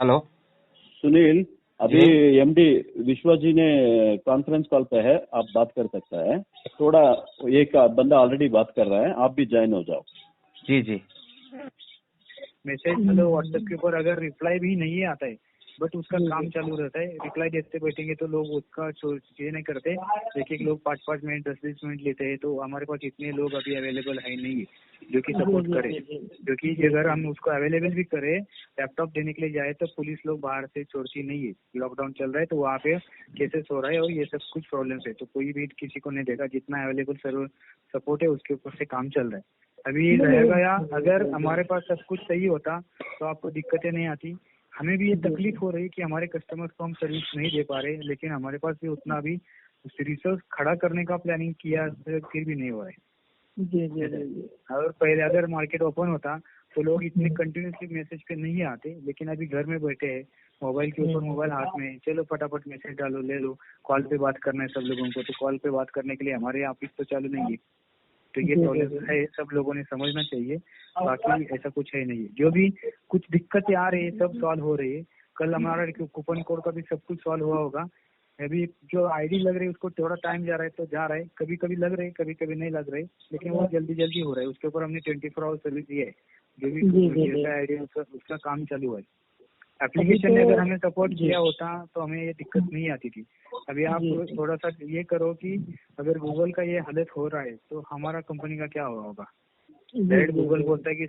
Hello Sunil, अभी जी MD विश्वा जी ने कॉन्फ्रेंस कॉल पे है, आप बात कर सकता है। थोड़ा एक बंदा ऑलरेडी बात कर रहा है, आप भी ज्वाइन हो जाओ। जी जी मैसेज मतलब व्हाट्सएप के ऊपर अगर रिप्लाई भी नहीं आता है बट उसका काम चालू रहता है। रिप्लाई देते बैठेंगे तो लोग उसका ये नहीं करते। एक लोग 5-5 मिनट 10-10 मिनट लेते हैं। तो हमारे पास इतने लोग अभी अवेलेबल है नहीं जो कि सपोर्ट करे, क्योंकि अगर हम उसको अवेलेबल भी करें, लैपटॉप देने के लिए जाए तो पुलिस लोग बाहर से छोड़ती नहीं है। लॉकडाउन चल रहा है तो वहाँ पे केसेस हो रहा है और ये सब कुछ प्रॉब्लम्स है। तो कोई भी किसी को नहीं देगा। जितना अवेलेबल सर्वर सपोर्ट है उसके ऊपर से काम चल रहा है। अभी रहेगा या अगर हमारे पास सब कुछ सही होता तो आपको दिक्कतें नहीं आती। हमें भी ये तकलीफ हो रही कि हमारे कस्टमर्स को हम सर्विस नहीं दे पा रहे, लेकिन हमारे पास भी उतना भी रिसोर्स खड़ा करने का प्लानिंग किया फिर भी नहीं हुआ है। जी जी जी। और पहले अगर मार्केट ओपन होता तो लोग इतने कंटिन्यूसली मैसेज पे नहीं आते, लेकिन अभी घर में बैठे हैं, मोबाइल के ऊपर मोबाइल हाथ में, चलो फटाफट मैसेज डालो, ले लो। कॉल पे बात करना है सब लोगों को, तो कॉल पे बात करने के लिए हमारे यहाँ ऑफिस तो चालू नहीं है। तो ये प्रॉब्लम है, सब लोगों ने समझना चाहिए। बाकी ऐसा कुछ है नहीं। जो भी कुछ दिक्कतें आ रही है सब सॉल्व हो रही है। कल हमारा कूपन कोड का भी सब कुछ सॉल्व हुआ होगा। अभी जो आईडी लग रही है उसको थोड़ा टाइम जा रहा है तो जा रहा है, कभी कभी लग रहे कभी कभी नहीं लग रहे, लेकिन वो जल्दी जल्दी हो रहा है। उसके ऊपर हमने 24 आवर सर्विस दी है। जो भी आईडी उसका काम चालू है। एप्लीकेशन ने अगर हमें सपोर्ट किया होता तो हमें ये दिक्कत नहीं आती थी। अभी आप थोड़ा सा ये करो कि अगर गूगल का ये हालत हो रहा है तो हमारा कंपनी का क्या होगा। डायरेक्ट गूगल बोलता है कि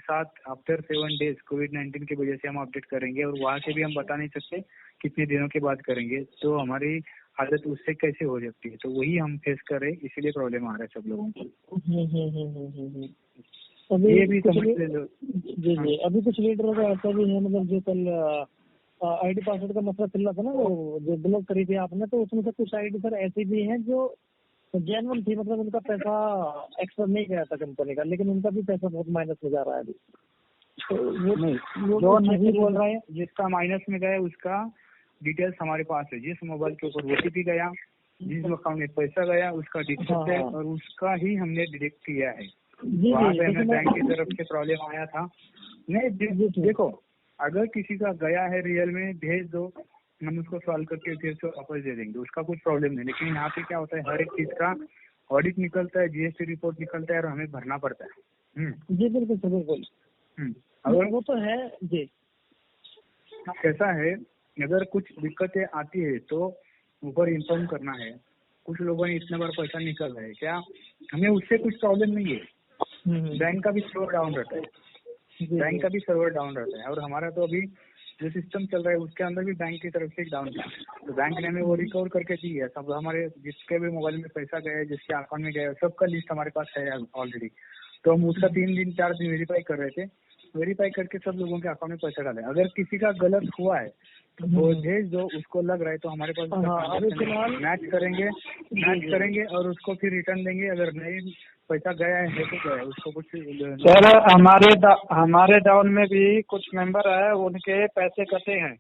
आफ्टर 7 डेज कोविड-19 की वजह से हम अपडेट करेंगे, और वहाँ से भी हम बता नहीं सकते कितने दिनों के बाद करेंगे। तो हमारी हालत उससे कैसे हो सकती है। तो वही हम फेस कर रहे हैं, इसीलिए प्रॉब्लम आ रहा है सब लोगों को। ये भी समझ ले लो। जी जी। अभी कुछ लीडरों का ऐसा भी है, मतलब जो कल आईडी पासवर्ड का मसला चल रहा था ना, वो जो ब्लॉक करी थी आपने, तो उसमें से कुछ आईडी सर ऐसी भी हैं जो जेन्युइन थी, मतलब उनका पैसा एक्स्ट्रा नहीं गया था कंपनी का, लेकिन उनका भी पैसा बहुत माइनस में जा रहा है अभी। तो वो नहीं बोल रहा है। जिसका माइनस में गया उसका डिटेल्स हमारे पास है। जिस मोबाइल के ऊपर ओटीपी गया, जिस अकाउंट में पैसा गया, उसका डिटेल्स है और उसका ही हमने डिटेक्ट किया है। वहाँ पे हमें बैंक की तरफ से प्रॉब्लम आया था। नहीं देखो, अगर किसी का गया है रियल में, भेज दो, हम उसको सॉल्व करके फिर से वापस दे देंगे, उसका कुछ प्रॉब्लम नहीं। लेकिन यहाँ पे क्या होता है, हर एक चीज का ऑडिट निकलता है, जीएसटी रिपोर्ट निकलता है और हमें भरना पड़ता है। जी बिल्कुल बिल्कुल। अगर वो तो है जी। कैसा है, अगर कुछ दिक्कतें आती है तो ऊपर इन्फॉर्म करना है। कुछ लोगों ने इतना बार पैसा निकल रहा है क्या, हमें उससे कुछ प्रॉब्लम नहीं है। बैंक का भी सर्वर डाउन रहता है, और हमारा तो अभी जो सिस्टम चल रहा है उसके अंदर भी बैंक की तरफ से डाउन था। तो बैंक ने हमें वो रिकवर करके दी है। सब हमारे जिसके भी मोबाइल में पैसा गया है, जिसके अकाउंट में गया है, सबका लिस्ट हमारे पास है ऑलरेडी। तो हम उसका 3-4 दिन वेरीफाई कर रहे थे। वेरीफाई करके सब लोगों के अकाउंट में पैसा डाले। अगर किसी का गलत हुआ है तो वो भेज दो, उसको लग रहा है तो हमारे पास मैच करेंगे और उसको फिर रिटर्न देंगे। अगर नहीं पैसा गया है तो गया है, उसको कुछ सर हमारे डाउन में भी कुछ मेंबर है, उनके पैसे कटे हैं।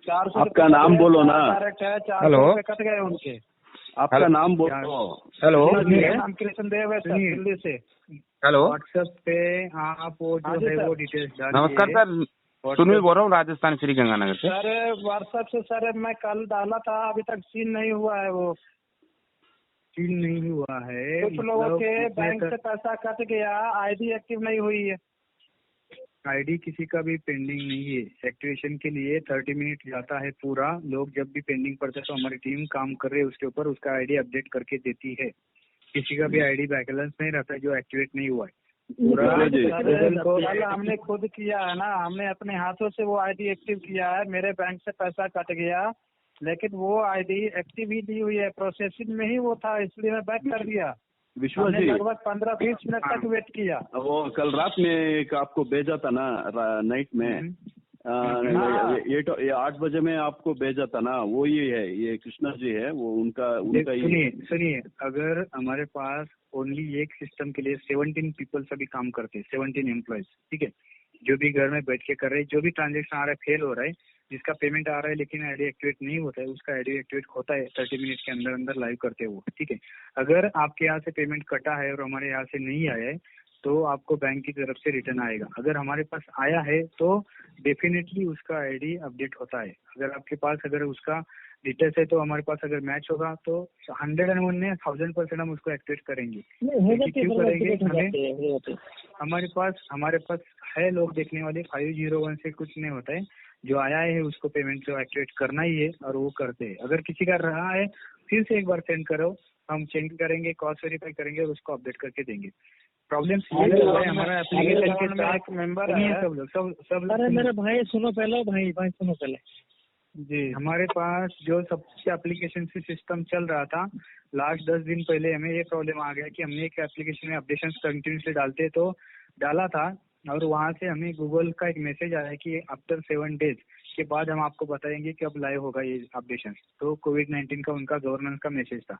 400 आपका नाम बोलो ना। हेलो, कट गए उनके। आपका नाम बोलो। हेलो, नाम कृष्ण देव है सर, दिल्ली से। हेलो, व्हाट्सएप पे आप वो जो है वो डिटेल्स डालिए। नमस्कार सर, सुनील बोल रहा हूँ राजस्थान श्री गंगानगर से। सर व्हाट्सएप से सर मैं कल डाला था, अभी तक सीन नहीं हुआ है। वो सीन नहीं हुआ है, कुछ लोगों के बैंक से पैसा कट गया, आईडी एक्टिव नहीं हुई है। आईडी किसी का भी पेंडिंग नहीं है। एक्टिवेशन के लिए 30 मिनट जाता है पूरा। लोग जब भी पेंडिंग पड़ता है तो हमारी टीम काम कर रही है उसके ऊपर, उसका आईडी अपडेट करके देती है। किसी का भी आईडी बैलेंस नहीं रहता है जो एक्टिवेट नहीं हुआ है पूरा। कल हमने खुद किया है ना, हमने अपने हाथों से वो आईडी एक्टिव किया है। मेरे बैंक से पैसा कट गया, लेकिन वो आईडी एक्टिव ही नहीं हुई है, प्रोसेसिंग में ही वो था, इसलिए मैं बैक कर दिया। विश्वास जी, लगभग 15-20 मिनट तक वेट किया। वो कल रात में एक आपको भेजा था ना, नाइट में 8 बजे में आपको भेजा था ना, वो ही है, ये कृष्णा जी है, वो उनका सुनिए, अगर हमारे पास ओनली एक सिस्टम के लिए 17 पीपल सभी काम करते हैं, 17 एम्प्लॉयज, ठीक है, जो भी घर में बैठ के कर रहे हैं, जो भी ट्रांजेक्शन आ रहा है फेल हो रहा है, जिसका पेमेंट आ रहा है लेकिन आईडी एक्टिवेट नहीं होता है, उसका आईडी एक्टिवेट होता है 30 मिनट के अंदर अंदर लाइव करते हुए, ठीक है। अगर आपके यहाँ से पेमेंट कटा है और हमारे यहाँ से नहीं आया है तो आपको बैंक की तरफ से रिटर्न आएगा। अगर हमारे पास आया है तो डेफिनेटली उसका आईडी अपडेट होता है। अगर आपके पास अगर उसका डिटेल्स है तो हमारे पास अगर मैच होगा तो 101 में 1000% हम उसको एक्टिवेट करेंगे। क्यों करेंगे? हमारे पास है लोग देखने वाले, 501 से कुछ नहीं होता है। जो आया है उसको पेमेंट को एक्टिवेट करना ही है और वो करते हैं। अगर किसी का रहा है फिर से एक बार सेंड करो, हम चेक करेंगे, क्रॉस वेरीफाई करेंगे और उसको अपडेट करके देंगे। प्रॉब्लम हमारा एप्लीकेशन के साथ मेंबर है सब अरे मेरे भाई सुनो पहले जी। हमारे पास जो सबसे एप्लीकेशन से सिस्टम चल रहा था, लास्ट 10 दिन पहले हमें ये प्रॉब्लम आ गया कि हमने एक एप्लीकेशन में अपडेशन कंटिन्यूसली डाला था और वहाँ से हमें गूगल का एक मैसेज आया कि आफ्टर 7 डेज के बाद हम आपको बताएंगे कि अब लाइव होगा ये अपडेशन। तो कोविड-19 का उनका गवर्नेंस का मैसेज था।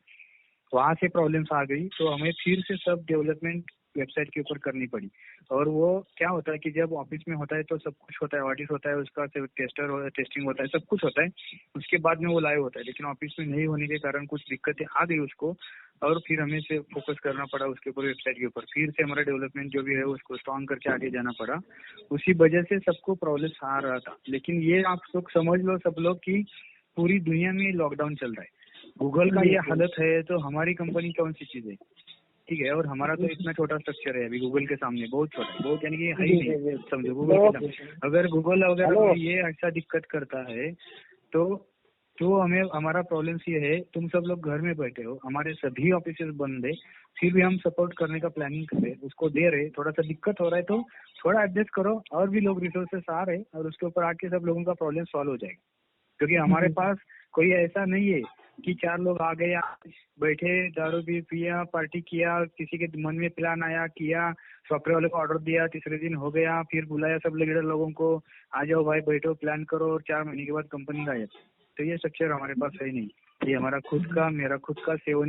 वहाँ से प्रॉब्लम्स आ गई तो हमें फिर से सब डेवलपमेंट वेबसाइट के ऊपर करनी पड़ी। और वो क्या होता है कि जब ऑफिस में होता है तो सब कुछ होता है, ऑडिट होता है, उसका टेस्टिंग होता है, सब कुछ होता है, उसके बाद में वो लाइव होता है। लेकिन ऑफिस में नहीं होने के कारण कुछ दिक्कतें आ गई उसको और फिर हमें से फोकस करना पड़ा उसके ऊपर, वेबसाइट के ऊपर। फिर से हमारा डेवलपमेंट जो भी है उसको स्ट्रॉन्ग करके आगे जाना पड़ा। उसी वजह से सबको प्रॉब्लम आ रहा था। लेकिन ये आप लोग समझ लो सब लोग कि पूरी दुनिया में लॉकडाउन चल रहा है। गूगल का ये हालत है तो हमारी कंपनी कौन सी चीज है? ठीक है। और हमारा तो इतना छोटा स्ट्रक्चर है अभी गूगल के सामने, बहुत छोटा है, बहुत यानी कि है ही नहीं, समझो गूगल के सामने। अगर गूगल अगर ये ऐसा दिक्कत करता है तो हमें हमारा प्रॉब्लम ये है, तुम सब लोग घर में बैठे हो, हमारे सभी ऑफिसेस बंद है, फिर भी हम सपोर्ट करने का प्लानिंग कर रहे, उसको दे रहे। थोड़ा सा दिक्कत हो रहा है तो थोड़ा एडजस्ट करो, और भी लोग रिसोर्सेस आ रहे और उसके ऊपर आके सब लोगों का प्रॉब्लम सॉल्व हो जाएगा। क्योंकि हमारे पास कोई ऐसा नहीं है कि 4 लोग आ गए, बैठे, दारू भी पिया, पार्टी किया, किसी के मन में प्लान आया, किया, सॉफ्टवेयर वाले को ऑर्डर दिया, तीसरे दिन हो गया, फिर बुलाया सब लीडर लोगों को, आ जाओ भाई बैठो, प्लान करो, और 4 महीने के बाद कंपनी गायब। तो ये स्ट्रक्चर हमारे पास है नहीं। ये हमारा मेरा खुद का 7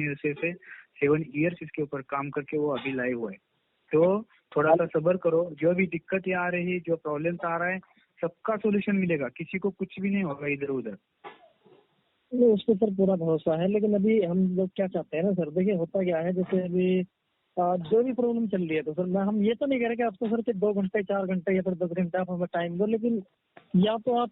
ईयर्स इसके ऊपर काम करके वो अभी लाइव हुआ है। तो थोड़ा सा सब्र करो, जो भी दिक्कतें आ रही है, जो प्रॉब्लम्स आ रहा है, सबका सोल्यूशन मिलेगा, किसी को कुछ भी नहीं होगा इधर उधर। नहीं, उस पर सर पूरा भरोसा है। लेकिन अभी हम लोग क्या चाहते हैं ना सर, देखिए होता क्या है, जैसे अभी जो भी प्रॉब्लम चल रही है तो सर हम ये तो नहीं कह रहे कि आपको सर 2 घंटे 4 घंटे या फिर 10 घंटे आप हमें टाइम दो, लेकिन या तो आप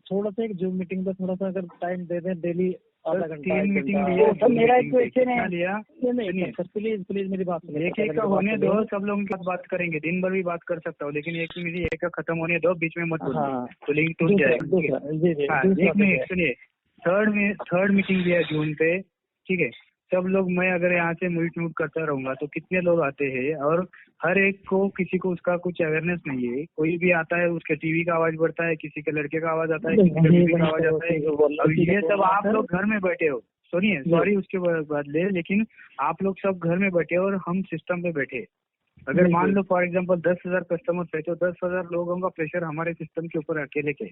थोड़ा सा एक जूम मीटिंग पे थोड़ा सा अगर टाइम दे दें, डेली आधा घंटा, 3 मीटिंग लिया सर। मेरा एक क्वेश्चन है, नहीं सर प्लीज मेरी बात सुनिए। एक का होने दो, सब लोगों के साथ बात करेंगे, दिन भर भी बात कर सकता हूँ, लेकिन एक का खत्म होने दो, बीच में मत बोलिए, तो लिंक टूट जाएगा। एक मिनट सुनिए, थर्ड मीटिंग दिया जून पे, ठीक है। सब लोग, मैं अगर यहाँ से म्यूट करता रहूंगा तो कितने लोग आते हैं, और हर एक को किसी को उसका कुछ अवेयरनेस नहीं है। कोई भी आता है उसके टीवी का आवाज बढ़ता है, किसी के लड़के का आवाज आता है, किसी के बीवी का आवाज आता है। अब ये सब आप लोग घर में बैठे हो, सुनिए, सॉरी उसके बदले, लेकिन आप लोग सब घर में बैठे हो और हम सिस्टम पे बैठे। अगर मान लो फॉर एग्जांपल 10,000 कस्टमर्स है तो 10,000 लोगों का प्रेशर हमारे सिस्टम के ऊपर अकेले के,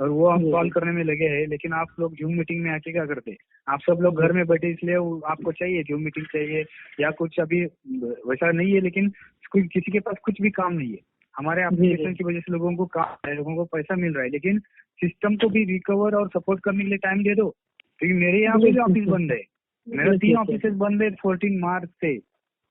और वो हम सॉल्व करने में लगे हैं। लेकिन आप लोग जूम मीटिंग में आके क्या करते? आप सब लोग घर में बैठे, इसलिए आपको चाहिए जूम मीटिंग चाहिए या कुछ, अभी वैसा नहीं है, लेकिन किसी के पास कुछ भी काम नहीं है। हमारे एप्लीकेशन की वजह से लोगों को काम है, लोगों को पैसा मिल रहा है, लेकिन सिस्टम को भी रिकवर और सपोर्ट करने के लिए टाइम दे दो। क्योंकि मेरे यहाँ पे भी ऑफिस बंद है, मेरा 3 ऑफिस बंद है 14 मार्च से।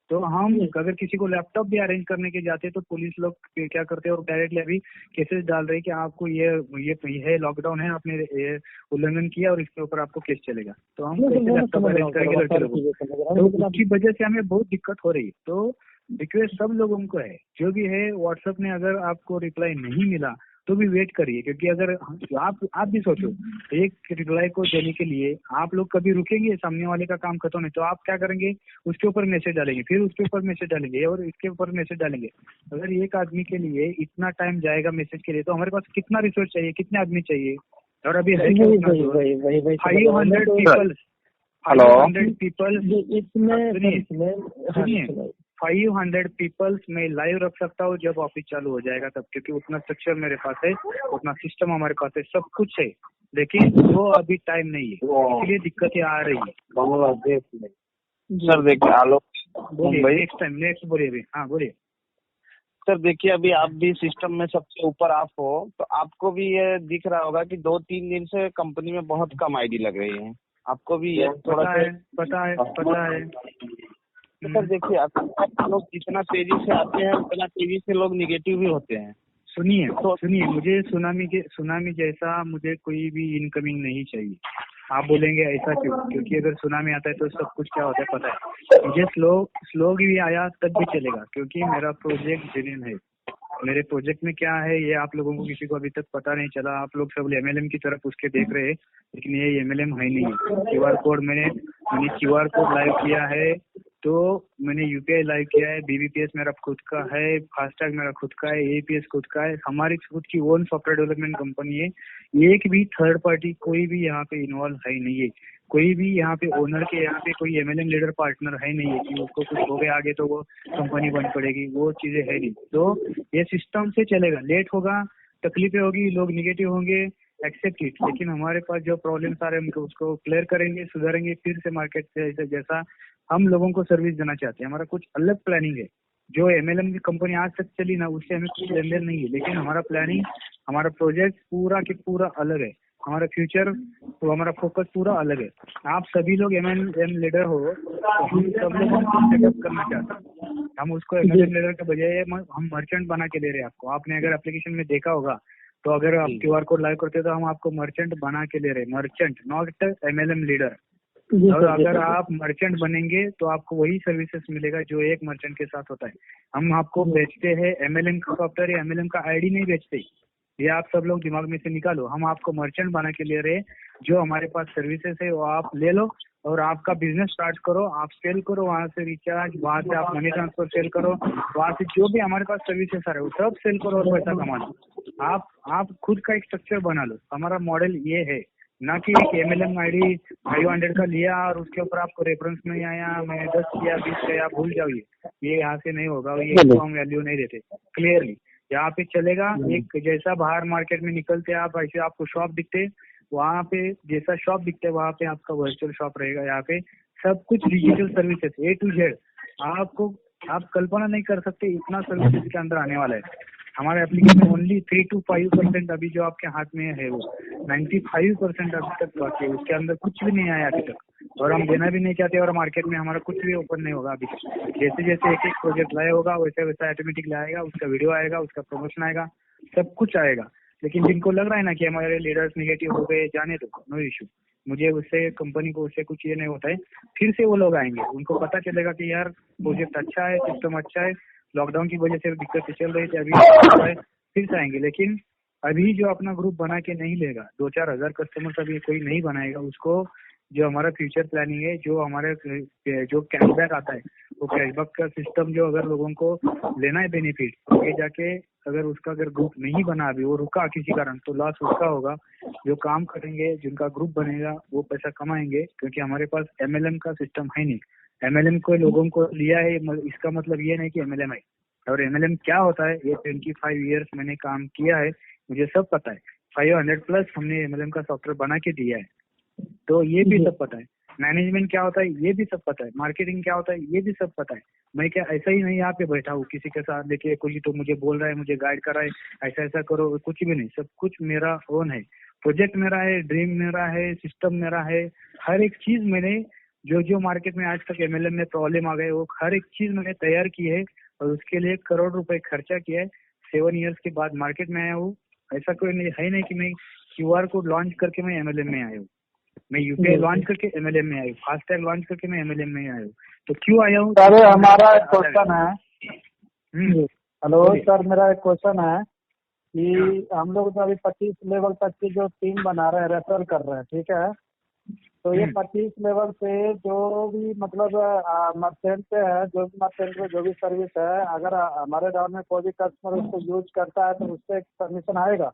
तो हम अगर किसी को लैपटॉप भी अरेंज करने के जाते तो पुलिस लोग क्या करते हैं, और डायरेक्टली अभी केसेस डाल रहे हैं कि आपको ये लॉकडाउन है, आपने उल्लंघन किया और इसके ऊपर आपको केस चलेगा। तो हम कैसे लैपटॉप अरेंज करेंगे लड़के लोगों को? तो उसकी वजह से हमें बहुत दिक्कत हो रही है। तो रिक्वेस्ट सब लोगों को है, जो भी है व्हाट्सएप में अगर आपको रिप्लाई नहीं मिला तो भी वेट करिए, क्योंकि अगर आप भी सोचो, एक रिप्लाई को देने के लिए आप लोग कभी रुकेंगे? सामने वाले का काम खत्म है तो आप क्या करेंगे? उसके ऊपर मैसेज डालेंगे, फिर उसके ऊपर मैसेज डालेंगे और इसके ऊपर मैसेज डालेंगे। अगर एक आदमी के लिए इतना टाइम जाएगा मैसेज के लिए, तो हमारे पास कितना रिसोर्स चाहिए, कितने आदमी चाहिए? और अभी है 500 पीपल्स मैं लाइव रख सकता हूँ जब ऑफिस चालू हो जाएगा तब, क्योंकि उतना स्ट्रक्चर मेरे पास है, उतना सिस्टम हमारे पास है, सब कुछ है, लेकिन वो अभी टाइम नहीं है, इसलिए दिक्कतें आ रही है। सर देखिए, आलोक बोलिए, नेक्स्ट बोलिए अभी। हाँ बोलिए सर। देखिए, अभी आप भी सिस्टम में सबसे ऊपर आप हो, तो आपको भी ये दिख रहा होगा कि 2-3 दिन से कंपनी में बहुत कम आईडी लग रही है। आपको भी ये थोड़ा पता है। तो सर देखिए आप लोग जितना तेजी से आते हैं उतना तेजी से लोग निगेटिव भी होते हैं। सुनिए, मुझे सुनामी जैसा मुझे कोई भी इनकमिंग नहीं चाहिए। आप बोलेंगे ऐसा क्यों? क्योंकि अगर सुनामी आता है तो सब कुछ क्या होता है पता है मुझे। स्लो भी आया तब भी चलेगा, क्योंकि मेरा प्रोजेक्ट जेन्युइन है। मेरे प्रोजेक्ट में क्या है ये आप लोगों को किसी को अभी तक पता नहीं चला। आप लोग सब MLM की तरफ उसके देख रहे हैं, लेकिन ये MLM है नहीं। QR कोड मैंने QR कोड लाइव किया है, तो मैंने UPI लाइव किया है। BBPS मेरा खुद का है, फास्टैग मेरा खुद का है, APS खुद का है। हमारी खुद की ओन सॉफ्टवेयर डेवलपमेंट कंपनी है। एक भी थर्ड पार्टी कोई भी यहाँ पे इन्वॉल्व है नहीं है। कोई भी यहाँ पे ओनर के यहाँ पे कोई MLM लीडर पार्टनर है नहीं है कि उसको कुछ हो गया आगे तो वो कंपनी बंद पड़ेगी, वो चीजें है नहीं। तो ये सिस्टम से चलेगा। लेट होगा, तकलीफें होगी, लोग निगेटिव होंगे, एक्सेप्ट इट। लेकिन हमारे पास जो प्रॉब्लम्स आ रहे हैं उसको क्लियर करेंगे, सुधारेंगे, फिर से मार्केट से जैसा हम लोगों को सर्विस देना चाहते हैं। हमारा कुछ अलग प्लानिंग है। जो MLM की कंपनी आज तक चली ना, उससे हमें कुछ लेन देन नहीं है, लेकिन हमारा प्लानिंग, हमारा प्रोजेक्ट पूरा के पूरा अलग है। हमारा फ्यूचर तो हमारा फोकस पूरा अलग है। आप सभी लोग MLM लीडर हो, तो हम सब लोग सेटअप करना चाहते हैं। हम उसको MLM लीडर के बजाय हम मर्चेंट बना के दे रहे हैं आपको। आपने अगर एप्लीकेशन में देखा होगा तो अगर आप QR कोड लाइव करते तो हम आपको मर्चेंट बना के दे रहे हैं। Merchant, not MLM leader. और अगर आप मर्चेंट बनेंगे तो आपको वही सर्विसेज मिलेगा जो एक मर्चेंट के साथ होता है। हम आपको बेचते हैं MLM का सॉफ्टवेयर या MLM का ID नहीं बेचते। ये आप सब लोग दिमाग में से निकालो। हम आपको मर्चेंट बना के ले रहे हैं। जो हमारे पास सर्विसेज है वो आप ले लो और आपका बिजनेस स्टार्ट करो। आप सेल करो, वहाँ से रिचार्ज, वहाँ से आप मनी ट्रांसफर सेल करो, वहाँ से जो भी हमारे पास सर्विसेज आ रहे हैं वो सब सेल करो और पैसा कमा लो। आप खुद का एक स्ट्रक्चर बना लो। हमारा मॉडल ये है, ना कि एक MLM ID 500 का लिया और उसके ऊपर आपको रेफरेंस नहीं आया, मैं 10 किया 20 किया, भूल जाओ। ये यहाँ से नहीं होगा। ये हम वैल्यू नहीं देते। क्लियरली यहाँ पे चलेगा। एक जैसा बाहर मार्केट में निकलते आप, ऐसे आपको शॉप दिखते, वहाँ पे जैसा शॉप दिखते है वहाँ पे आपका वर्चुअल शॉप रहेगा। यहाँ पे सब कुछ digital services A to Z। आप कल्पना नहीं कर सकते इतना सर्विसेज के अंदर आने वाला है। हमारे एप्लीकेशन ओनली 3 to 5% अभी जो आपके हाथ में है, वो 95% अभी तक बाकी है। उसके अंदर कुछ भी नहीं आया अभी तक, और हम देना भी नहीं चाहते। और मार्केट में हमारा कुछ भी ओपन नहीं होगा अभी तक। जैसे जैसे एक प्रोजेक्ट लाया होगा वैसे वैसा ऑटोमेटिक लाएगा, उसका वीडियो आएगा, उसका प्रमोशन आएगा, सब कुछ आएगा। लेकिन जिनको लग रहा है ना कि हमारे लीडर्स निगेटिव हो गए, जाने दो, नो इशू। मुझे उससे कंपनी को उससे कुछ ये नहीं होता है। फिर से वो लोग आएंगे, उनको पता चलेगा कि यार प्रोजेक्ट अच्छा है, सिस्टम अच्छा है, लॉकडाउन की वजह से दिक्कतें चल रही थी, अभी फिर से आएंगे। लेकिन अभी जो अपना ग्रुप बना के नहीं लेगा, 2-4 हजार कस्टमर्स अभी कोई नहीं बनाएगा, उसको जो हमारा फ्यूचर प्लानिंग है, जो हमारे जो कैशबैक आता है, वो कैशबैक का सिस्टम जो अगर लोगों को लेना है बेनिफिट, आगे जाके अगर उसका अगर ग्रुप नहीं बना, अभी वो रुका किसी कारण, तो लॉस उसका होगा। जो काम करेंगे, जिनका ग्रुप बनेगा, वो पैसा कमाएंगे, क्योंकि हमारे पास MLM का सिस्टम है नहीं। MLM को लोगों को लिया है, इसका मतलब ये नहीं कि MLM है। और MLM क्या होता है, ये 25 ईयर्स मैंने काम किया है, मुझे सब पता है। 500+ हमने MLM का सॉफ्टवेयर बना के दिया है, तो ये भी सब पता है। मैनेजमेंट क्या होता है ये भी सब पता है। मार्केटिंग क्या होता है ये भी सब पता है। मैं क्या ऐसा ही नहीं यहाँ पे बैठा हूँ किसी के साथ लेके, कोई तो मुझे बोल रहा है, मुझे गाइड कर रहा है, ऐसा ऐसा करो, कुछ भी नहीं। सब कुछ मेरा ओन है। प्रोजेक्ट मेरा है, ड्रीम मेरा है, सिस्टम मेरा है। हर एक चीज मैंने जो मार्केट में आज तक MLM में प्रॉब्लम आ गए, वो हर एक चीज मैंने तैयार की है, और उसके लिए 1 करोड़ रुपए खर्चा किया है। 7 ईयर्स के बाद मार्केट में आया हूँ। ऐसा कोई नहीं है नहीं कि मैं QR कोड लॉन्च करके मैं MLM में आया हूँ। मैं UPI लॉन्च करके MLM में आया हूँ, फास्टैग लॉन्च करके मैं MLM में आया हूँ। तो क्यों आया हूँ? सर हमारा एक क्वेश्चन है। हेलो सर, मेरा एक क्वेश्चन है कि हम लोग तो अभी 25 लेवल तक की जो टीम बना रहे हैं, रेफर कर रहे हैं, ठीक है। तो ये 25 लेवल पे जो भी मतलब मर्चेंट पे है, जो भी मर्चेंट पे जो भी सर्विस है, अगर हमारे गाँव में कोई भी कस्टमर उसको यूज करता है तो उससे परमिशन आएगा?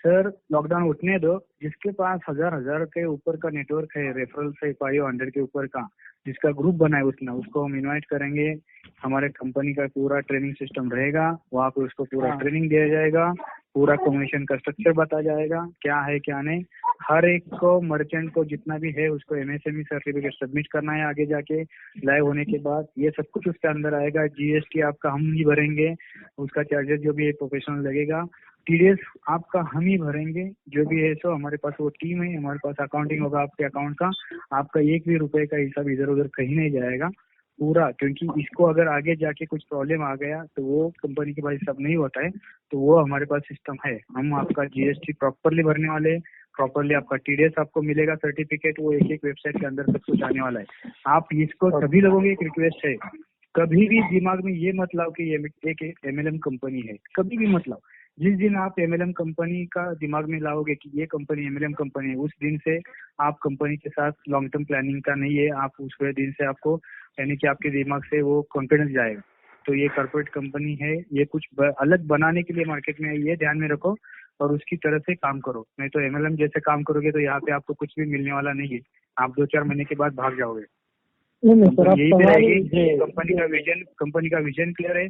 सर लॉकडाउन उठने दो। जिसके पास 1000 के ऊपर का नेटवर्क है, रेफरल से 500 के ऊपर का, जिसका ग्रुप बना है उसको हम इनवाइट करेंगे। हमारे कंपनी का पूरा ट्रेनिंग सिस्टम रहेगा, वहाँ पे उसको पूरा ट्रेनिंग दिया जाएगा, पूरा कमीशन का स्ट्रक्चर बताया जाएगा, क्या है क्या नहीं। हर एक को मर्चेंट को जितना भी है उसको MSME सर्टिफिकेट सबमिट करना है आगे जाके लाइव होने के बाद। ये सब कुछ उसके अंदर आएगा। GST आपका हम ही भरेंगे, उसका चार्जेस जो भी है प्रोफेशनल लगेगा। TDS आपका हम ही भरेंगे, जो भी है सो हमारे पास वो टीम है, हमारे पास अकाउंटिंग होगा आपके अकाउंट का। आपका एक भी रुपए का हिसाब इधर उधर कहीं नहीं जाएगा पूरा, क्योंकि इसको अगर आगे जाके कुछ प्रॉब्लम आ गया तो वो कंपनी के पास सब नहीं होता है, तो वो हमारे पास सिस्टम है। हम आपका GST प्रॉपरली भरने वाले, प्रॉपरली आपका TDS आपको मिलेगा सर्टिफिकेट, वो एक वेबसाइट के अंदर सब कुछ आने वाला है। आप इसको सभी लोगों की एक रिक्वेस्ट है, कभी भी दिमाग में ये मत लाओ कि ये एक MLM कंपनी है, कभी भी मत लाओ। जिस दिन आप MLM कंपनी का दिमाग में लाओगे कि ये कंपनी MLM कंपनी है, उस दिन से आप कंपनी के साथ लॉन्ग टर्म प्लानिंग का नहीं है। आप उस दिन से आपको यानी कि आपके दिमाग से वो कॉन्फिडेंस जाएगा। तो ये कॉर्पोरेट कंपनी है, ये कुछ अलग बनाने के लिए मार्केट में आई है, ध्यान में रखो और उसकी तरह से काम करो। नहीं तो MLM जैसे काम करोगे तो यहाँ पे आपको कुछ भी मिलने वाला नहीं है। आप 2-4 महीने के बाद भाग जाओगे। यही पे रहेगी। कंपनी का विजन क्लियर है।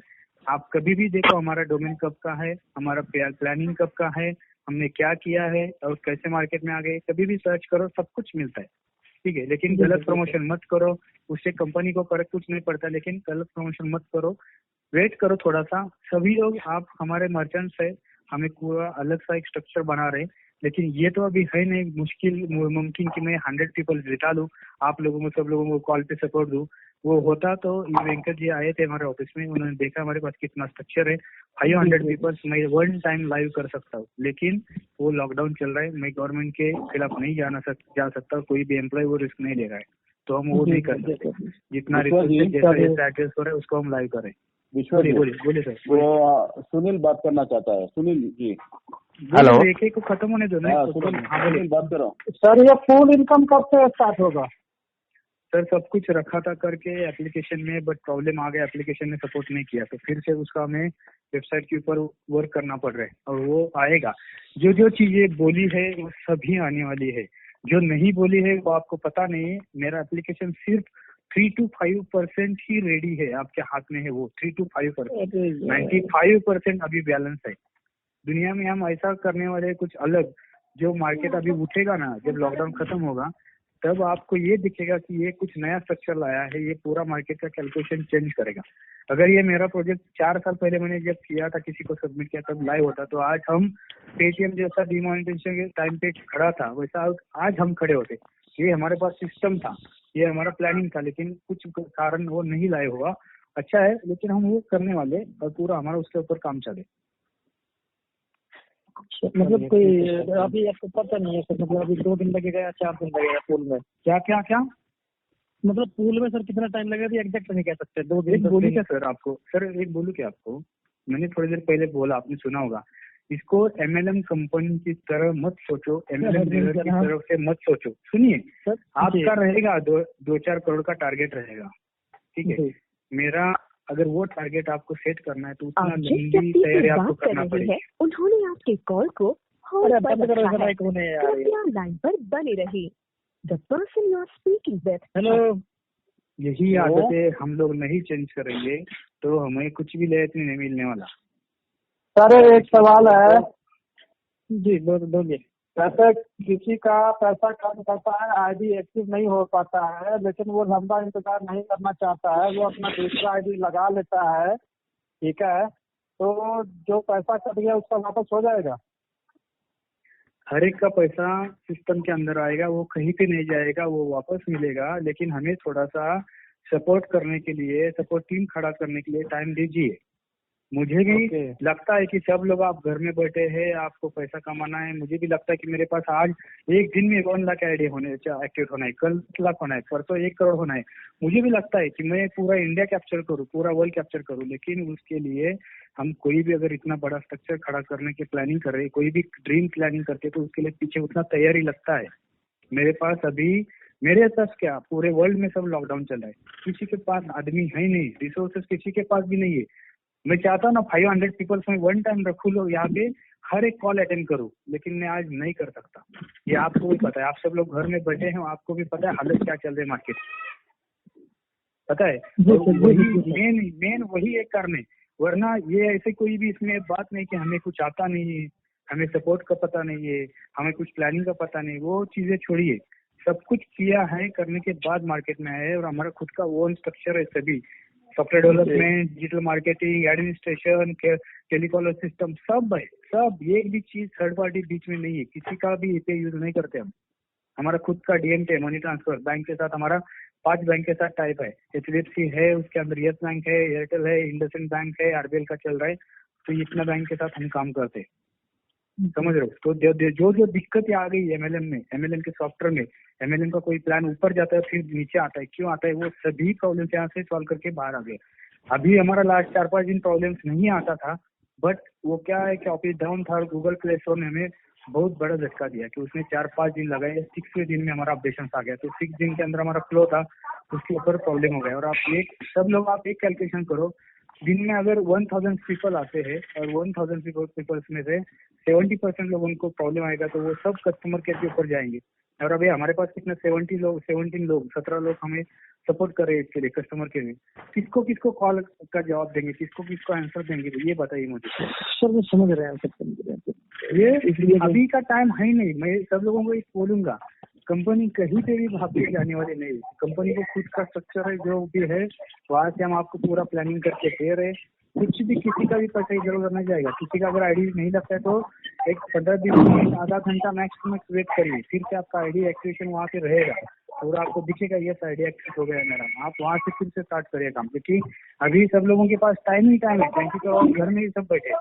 आप कभी भी देखो हमारा डोमेन कब का है, हमारा प्लानिंग कब का है, हमने क्या किया है और कैसे मार्केट में आ गए, कभी भी सर्च करो, सब कुछ मिलता है। ठीक है, लेकिन गलत प्रमोशन मत करो, उससे कंपनी को फर्क कुछ नहीं पड़ता, लेकिन गलत प्रमोशन मत करो। वेट करो थोड़ा सा। सभी लोग आप हमारे मर्चेंट्स है, हमें पूरा अलग सा एक स्ट्रक्चर बना रहे हैं, लेकिन ये तो अभी है नहीं मुमकिन कि मैं 100 पीपल जिता लूँ, आप लोगों को सब लोगों को कॉल पे सपोर्ट दूँ। वो होता तो ये वेंकट जी आए थे हमारे ऑफिस में, उन्होंने देखा हमारे पास कितना स्ट्रक्चर है। 500 पीपल्स मैं वन टाइम लाइव कर सकता हूँ, लेकिन वो लॉकडाउन चल रहा है, मैं गवर्नमेंट के खिलाफ नहीं जा सकता, कोई भी एम्प्लॉय वो रिस्क नहीं ले रहा है, तो हम वो नहीं कर सकते। जितना रिस्क जैसा एड्रेस हो रहा है उसको हम लाइव करें। बोलिए सर। वो सुनील बात करना चाहता है। सुनील जी, हेलो। एक को खत्म होने दो ना। सुनील बात करो सर। ये फुल इनकम कब से स्टार्ट होगा? सर सब कुछ रखा था करके एप्लीकेशन में, बट प्रॉब्लम आ गया, एप्लीकेशन ने सपोर्ट नहीं किया, तो फिर से उसका हमें वेबसाइट के ऊपर वर्क करना पड़ रहा है और वो आएगा। जो जो चीजें बोली है वो सभी आने वाली है, जो नहीं बोली है वो आपको पता नहीं है। मेरा एप्लीकेशन सिर्फ 3 to 5% ही रेडी है, आपके हाथ में है वो 3 to 5%। 95% अभी बैलेंस है। दुनिया में हम ऐसा करने वाले कुछ अलग, जो मार्केट अभी उठेगा ना, जब लॉकडाउन खत्म होगा तब आपको ये दिखेगा कि ये कुछ नया स्ट्रक्चर लाया है, ये पूरा मार्केट का कैलकुलेशन चेंज करेगा। अगर ये मेरा प्रोजेक्ट 4 साल पहले मैंने जब किया था, किसी को सबमिट किया तब लाइव होता, तो आज हम पेटीएम जैसा डिमोनेटाइजेशन के टाइम पे खड़ा था, वैसा आज हम खड़े होते। ये हमारे पास सिस्टम था, ये हमारा प्लानिंग था, लेकिन कुछ कारण वो नहीं लाइव हुआ। अच्छा है, लेकिन हम वो करने वाले और पूरा हमारा उसके ऊपर काम चले। मतलब कोई अभी आपको पता नहीं है सर, मतलब अभी 2 दिन लगेगा या 4 दिन लगेगा पूल में? क्या मतलब पूल में सर कितना टाइम लगेगा अभी एग्जैक्ट नहीं कह सकते। 2 दिन बोलूँ क्या सर आपको? सर एक बोलूँ क्या आपको, मैंने थोड़ी देर पहले बोला, आपने सुना होगा, इसको MLM कंपनी की तरह मत सोचो, MLM डीलर की तरफ से मत सोचो। सुनिए, आपका रहेगा 2-4 करोड़ का टारगेट रहेगा, ठीक है। मेरा अगर वो टारगेट आपको सेट करना है तो उतना लंबी तैयारी आपको करना पड़ेगी। उन्होंने आपके कॉल को होल्ड पर रखा है। कृपया लाइन पर बने रहिए। The person you are speaking with. Hello. यही आदतें हम लोग नहीं चेंज करेंगे तो हमें कुछ भी लेट नहीं मिलने वाला। सर एक सवाल है जी, बोलिए। जैसे किसी का पैसा कम करता है, ID एक्टिव नहीं हो पाता है, लेकिन वो लंबा इंतजार नहीं करना चाहता है, वो अपना दूसरा ID लगा लेता है, ठीक है, तो जो पैसा कट गया उसका वापस हो जाएगा? हर एक का पैसा सिस्टम के अंदर आएगा, वो कहीं पे नहीं जाएगा, वो वापस मिलेगा। लेकिन हमें थोड़ा सा सपोर्ट करने के लिए, सपोर्ट टीम खड़ा करने के लिए टाइम दीजिए। मुझे भी लगता है कि सब लोग आप घर में बैठे हैं, आपको पैसा कमाना है। मुझे भी लगता है कि मेरे पास आज एक दिन में 1 लाख आईडी एक्टिव होना है, कल 1 लाख होना है, परसों 1 करोड़ होना है। मुझे भी लगता है कि मैं पूरा इंडिया कैप्चर करूँ, पूरा वर्ल्ड कैप्चर करूँ, लेकिन उसके लिए हम कोई भी अगर इतना बड़ा स्ट्रक्चर खड़ा करने की प्लानिंग कर रहे हैं, कोई भी ड्रीम प्लानिंग करते हैं, तो उसके लिए पीछे उतना तैयारी लगता है। मेरे पास क्या, पूरे वर्ल्ड में सब लॉकडाउन चल रहा है, किसी के पास आदमी है नहीं, रिसोर्सेस किसी के पास भी नहीं है। मैं चाहता हूँ ना 500 पीपल्स में वन टाइम रखूँ, लोग यहाँ पे हर एक कॉल अटेंड करूँ, लेकिन मैं आज नहीं कर सकता। ये आपको भी पता है, आप सब लोग घर में बैठे हैं, आपको भी पता है हालत क्या चल रही है मार्केट, पता है। वही मेन वही एक कारण है। वरना ये ऐसे कोई भी इसमें बात नहीं कि हमें कुछ आता नहीं है, हमें सपोर्ट का पता नहीं है, हमें कुछ प्लानिंग का पता नहीं, वो चीजें छोड़िए। सब कुछ किया है, करने के बाद मार्केट में आए हैं और हमारा खुद का ओन स्ट्रक्चर है, सभी software development, digital marketing, administration, telecaller system सब है, सब। एक भी चीज थर्ड पार्टी बीच में नहीं है, किसी का भी एपीआई यूज नहीं करते हम। हमारा खुद का डीएमटी है, मनी ट्रांसफर। बैंक के साथ हमारा 5 बैंक के साथ टाइप है। HDFC है, उसके अंदर येस बैंक है, एयरटेल है, इंडसइंड बैंक है, आरबीएल का चल रहा है। तो इतना बैंक के साथ हम काम करते हैं, समझ रहे हो। तो जो दिक्कत आ गई एमएलएम में, एमएलएम के सॉफ्टवेयर में, एमएलएम का कोई प्लान ऊपर जाता है फिर नीचे आता है, क्यों आता है, वो सभी प्रॉब्लम यहाँ से सॉल्व करके बाहर आ गए। अभी हमारा लास्ट 4-5 दिन प्रॉब्लम्स नहीं आता था, बट वो क्या है कि ऑफिस डाउन था और गूगल प्ले स्टोर ने हमें बहुत बड़ा झटका दिया कि उसने 4-5 दिन लगाए, 6वें दिन में हमारा अपडेशन आ गया। तो 6 दिन के अंदर हमारा फ्लो था, उसके ऊपर प्रॉब्लम हो गया। और आप एक कैलकुलेशन करो, दिन में अगर 1000 पीपल आते हैं और 1000 पीपल्स में से 70% लोगों को प्रॉब्लम आएगा, तो वो सब कस्टमर केयर के ऊपर जाएंगे। और अभी हमारे पास कितने 17 लोग हमें सपोर्ट कर रहे हैं इसके लिए, कस्टमर केयर में। किसको कॉल का जवाब देंगे, किसको आंसर देंगे, ये बताइए मुझे। सर वो समझ रहे हैं सब, ये इसलिए अभी का टाइम है नहीं। मैं सब लोगों को एक बोलूंगा, कंपनी कहीं पे भी भाग के जाने वाली नहीं। कंपनी को खुद का स्ट्रक्चर है, जो भी है वहाँ से हम आपको पूरा प्लानिंग करके दे रहे। कुछ भी किसी का भी पैसा इधर उधर नहीं जाएगा। किसी का अगर आईडी नहीं लगता है तो एक 15 दिन आधा घंटा मैक्स वेट करिए, फिर से आपका आईडी एक्टिवेशन वहाँ पे रहेगा। पूरा आपको दिखेगा ये आईडी एक्टिव हो गया मेरा, आप वहाँ से फिर से स्टार्ट करिए काम। क्योंकि अभी सब लोगों के पास टाइम ही टाइम है, 24 घर में ही सब बैठे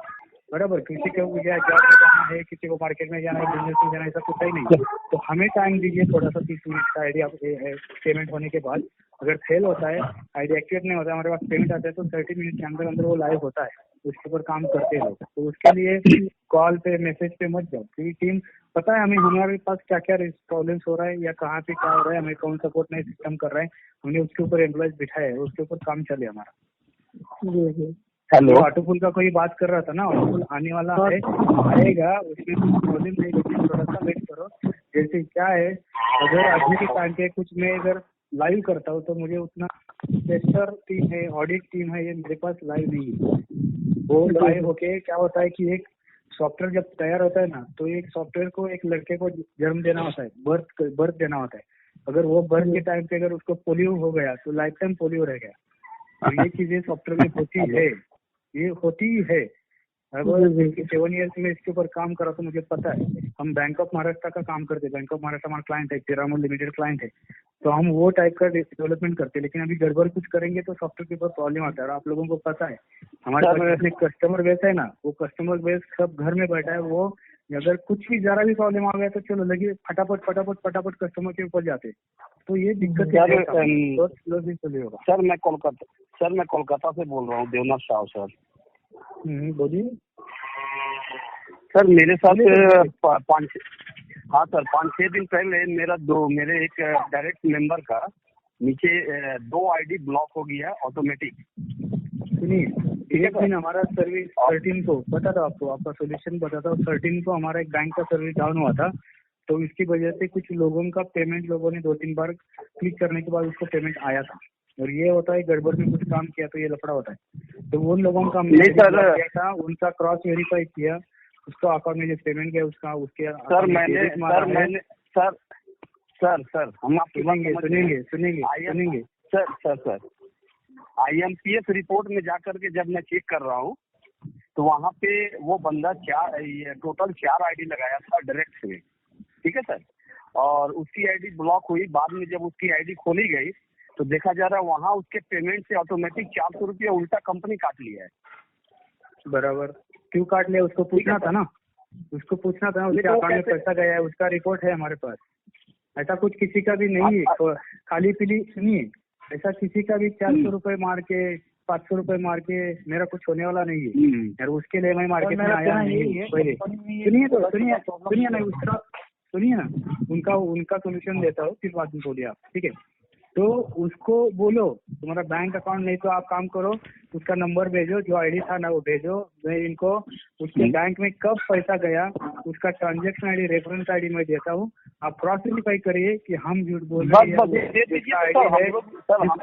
बराबर। किसी को जॉब में जाना है, किसी को मार्केट में जाना है, बिजनेस में जाना है, ऐसा कुछ ही नहीं। तो हमें टाइम दीजिए थोड़ा सा, 30 मिनट का आईडी पेमेंट होने के बाद। अगर फेल होता है, आईडी एक्टिवेट नहीं होता है, हमारे पास पेमेंट आता है, तो 30 मिनट के अंदर वो लाइव होता है, उसके ऊपर काम करते हैं लोग। तो उसके लिए कॉल पे मैसेज पे मत जाओ, क्योंकि टीम पता है हमें हमारे पास क्या क्या प्रॉब्लम्स हो रहा है या कहाँ पे क्या हो रहा है, हमें कौन सपोर्ट नहीं सिस्टम कर रहा है, हमने उसके ऊपर एम्प्लॉयज बिठाया है, उसके ऊपर काम चले हमारा। हेलो, ऑटोफुल का कोई बात कर रहा था ना, ऑटोफुल आने वाला है, आएगा, उसमें कुछ प्रॉब्लम नहीं, लेकिन थोड़ा सा वेट करो। जैसे क्या है, अगर अभी के टाइम पे कुछ मैं अगर लाइव करता हूँ तो मुझे उतना टेस्टर टीम है, ऑडिट टीम है, ये मेरे पास लाइव नहीं है। वो लाइव होके क्या होता है कि एक सॉफ्टवेयर जब तैयार होता है ना, तो एक सॉफ्टवेयर को एक लड़के को जन्म देना होता है, बर्थ देना होता है। अगर वो बर्थ के टाइम पे अगर उसको पोलियो हो गया तो लाइफ टाइम पोलियो रह गया। तो ये चीजें सॉफ्टवेयर में होती है, ये होती है। अगर 7 ईयर्स में इसके ऊपर काम करा तो मुझे पता है। हम बैंक ऑफ महाराष्ट्र का काम करते हैं, बैंक ऑफ महाराष्ट्र हमारा क्लाइंट है, पिरामल लिमिटेड क्लाइंट है, तो हम वो टाइप का डेवलपमेंट करते हैं। लेकिन अभी गड़बड़ कुछ करेंगे तो सॉफ्टवेयर के ऊपर प्रॉब्लम आता है। और आप लोगों को पता है हमारे पास कस्टमर बेस है ना, वो कस्टमर बेस सब घर में बैठा है। वो अगर कुछ भी जरा भी प्रॉब्लम आ गया तो चलो लगे फटाफट कस्टमर के ऊपर जाते। तो ये दिक्कत होगा। सर मैं कोलकाता से बोल रहा हूँ, देवनाथ शाह सर। बोलिए सर। मेरे साथ 5-6 दिन पहले मेरे एक डायरेक्ट मेंबर का नीचे 2 आईडी ब्लॉक हो गया ऑटोमेटिक। सुनिए, एक दिन हमारा सर्विस 13 को बताता हूँ आपको, आपका सोल्यूशन बताता हूँ। 13 को हमारा एक बैंक का सर्विस डाउन हुआ था, तो इसकी वजह से कुछ लोगों का पेमेंट, लोगों ने 2-3 बार क्लिक करने के बाद उसको पेमेंट आया था। और ये होता है गड़बड़ में कुछ काम किया तो ये लफड़ा होता है। तो उन लोगों का हमने किया था, उनका क्रॉस वेरीफाई किया, उसको अकाउंट में जो पेमेंट गया उसका उसके सर हम आप सुनेंगे सर IMPS रिपोर्ट में जाकर के जब मैं चेक कर रहा हूँ तो वहाँ पे वो बंदा टोटल 4 आईडी लगाया था डायरेक्ट से, ठीक है सर। और उसकी आईडी ब्लॉक हुई। बाद में जब उसकी आईडी खोली गई तो देखा जा रहा है वहाँ उसके पेमेंट से ऑटोमेटिक 400 रुपया उल्टा कंपनी काट लिया है। बराबर, क्यों काट लिया उसको पूछना था ना, उसको अकाउंट में पैसा गया है, उसका रिपोर्ट है हमारे पास। ऐसा कुछ किसी का भी नहीं है, तो खाली पीली सुनिए, ऐसा किसी का भी 400 रुपए मार के 500 रुपए मार के मेरा कुछ होने वाला नहीं है यार। उसके लिए मैं मार्केट में आया नहीं है पहले। सुनिए ना, उनका सोल्यूशन देता हूँ, फिर बाद में बोलिए आप, ठीक है। तो उसको बोलो तुम्हारा बैंक अकाउंट नहीं तो आप काम करो, उसका नंबर भेजो, जो आईडी था ना वो भेजो। मैं इनको उसके बैंक में कब पैसा गया उसका ट्रांजेक्शन आईडी, रेफरेंस आईडी मैं देता हूँ। आप क्रॉस वेरीफाई करिए कि हम झूठ बोल रहे हैं, जिसका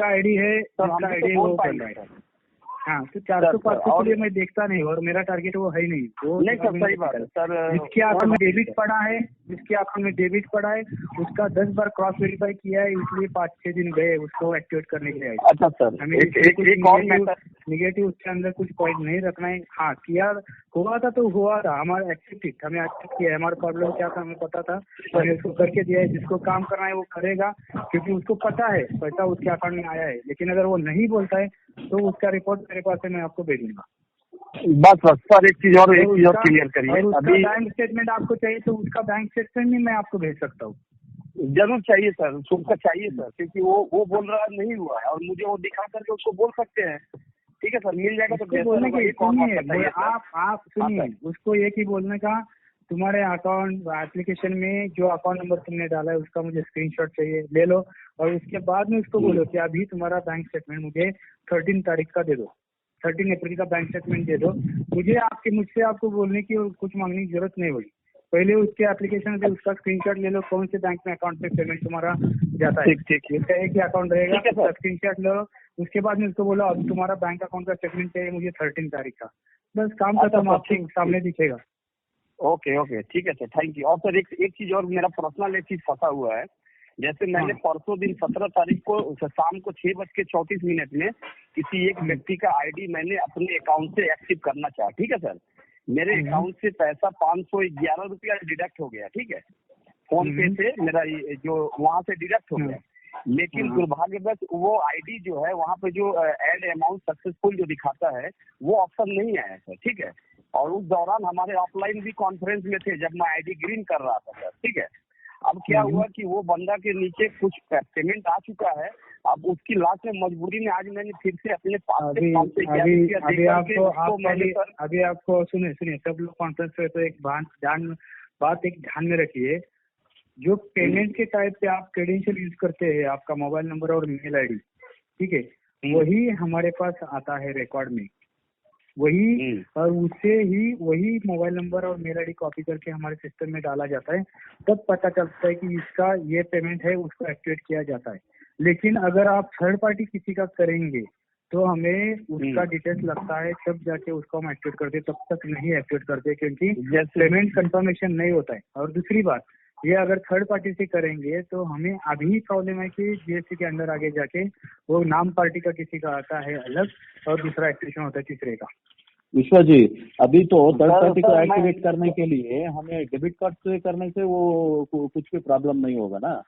आईडी है वो कर रहा है। हाँ, तो 400-500 के लिए मैं देखता नहीं, और मेरा टारगेट वो है ही नहीं। वो नहीं सर, सही बात है सर। जिसके अकाउंट में डेबिट पड़ा है उसका 10 बार क्रॉस वेरीफाई किया है, इसलिए 5-6 दिन गए उसको एक्टिवेट करने के लिए। अच्छा सर, हमें एक और मैटर, निगेटिव उसके अंदर कुछ पॉइंट नहीं रखना है। हाँ, किया हुआ था तो हुआ था, हमारा एक्सेप्ट, हमें एक्सेप्ट किया है। हमारा प्रॉब्लम क्या था हमें पता था, हमने उसको करके दिया है। जिसको काम करना है वो करेगा, क्योंकि उसको पता है पैसा उसके अकाउंट में आया है। लेकिन अगर वो नहीं बोलता है तो उसका रिपोर्ट मेरे पास है, मैं आपको भेजूंगा। बस सर एक चीज और क्लियर करिए। अभी बैंक स्टेटमेंट आपको चाहिए तो उसका बैंक स्टेटमेंट भी मैं आपको भेज सकता हूँ। जरूर चाहिए सर, उसका चाहिए सर, क्योंकि वो बोल रहा है नहीं हुआ है और मुझे वो दिखा करके उसको बोल सकते हैं। ठीक है सर, मिल जाएगा तो बोलने के सुनिए, आप सुनिए, उसको एक ही बोलने का, तुम्हारे अकाउंट एप्लीकेशन में जो अकाउंट नंबर तुमने डाला है उसका मुझे स्क्रीनशॉट चाहिए, ले लो। और उसके बाद में उसको बोलो कि अभी तुम्हारा बैंक स्टेटमेंट मुझे 13 तारीख का दे दो, 13 अप्रैल का बैंक स्टेटमेंट दे दो। मुझसे आपको बोलने की और कुछ मांगने की जरूरत नहीं होगी। पहले उसके एप्लीकेशन से उसका स्क्रीनशॉट ले लो, कौन से बैंक में अकाउंट पे पेमेंट तुम्हारा जाता है। ठीक, एक ही अकाउंट रहेगा, उसका स्क्रीनशॉट लो। उसके बाद में उसको बोलो अब तुम्हारा बैंक अकाउंट का स्टेटमेंट चाहिए मुझे 13 तारीख का। बस काम खत्म, आपके सामने दिखेगा। ओके, ठीक है सर, थैंक यू। और सर एक चीज और, मेरा पर्सनल एक चीज फंसा हुआ है। जैसे मैंने परसों दिन 17 तारीख को शाम को 6:34 में किसी एक व्यक्ति का आईडी मैंने अपने अकाउंट से एक्टिव करना चाहा। ठीक है सर, मेरे अकाउंट से पैसा 511 रुपया डिडक्ट हो गया। ठीक है, फोन पे से मेरा जो वहाँ से डिडक्ट हो गया। लेकिन दुर्भाग्यवश वो आईडी जो है वहाँ पे जो ऐड अमाउंट सक्सेसफुल जो दिखाता है वो ऑप्शन नहीं आया सर। ठीक है, और उस दौरान हमारे ऑफलाइन भी कॉन्फ्रेंस में थे जब मैं आईडी ग्रीन कर रहा था सर। ठीक है, अब क्या हुआ कि वो बंदा के नीचे कुछ पेमेंट आ चुका है। अब उसकी लास्ट में मजबूरी में आज मैंने फिर से अपने पास से अभी आपको सुनिए, सब लोग कॉन्फ्रेंस पे, तो एक बात ध्यान में रखिए। जो पेमेंट के टाइप पे आप क्रेडेंशियल यूज करते हैं, आपका मोबाइल नंबर और मेल आईडी, ठीक है, वही हमारे पास आता है रिकॉर्ड में, वही, और उससे ही वही मोबाइल नंबर और मेल आईडी कॉपी करके हमारे सिस्टम में डाला जाता है। तब पता चलता है कि इसका ये पेमेंट है, उसको एक्टिवेट किया जाता है। लेकिन अगर आप थर्ड पार्टी किसी का करेंगे तो हमें उसका डिटेल्स लगता है, तब जाके उसको हम एक्टिवेट करते, तब तक नहीं एक्टिवेट करते, क्योंकि पेमेंट कंफर्मेशन नहीं होता है। और दूसरी बात, ये अगर थर्ड पार्टी से करेंगे तो हमें अभी प्रॉब्लम है कि जीएसटी के अंदर आगे जाके वो नाम पार्टी का किसी का आता है अलग और दूसरा एक्टिवेशन होता है तीसरे का। विश्वा जी, अभी तो थर्ड पार्टी को एक्टिवेट करने के लिए हमें डेबिट कार्ड से करने से वो कुछ भी प्रॉब्लम नहीं होगा ना?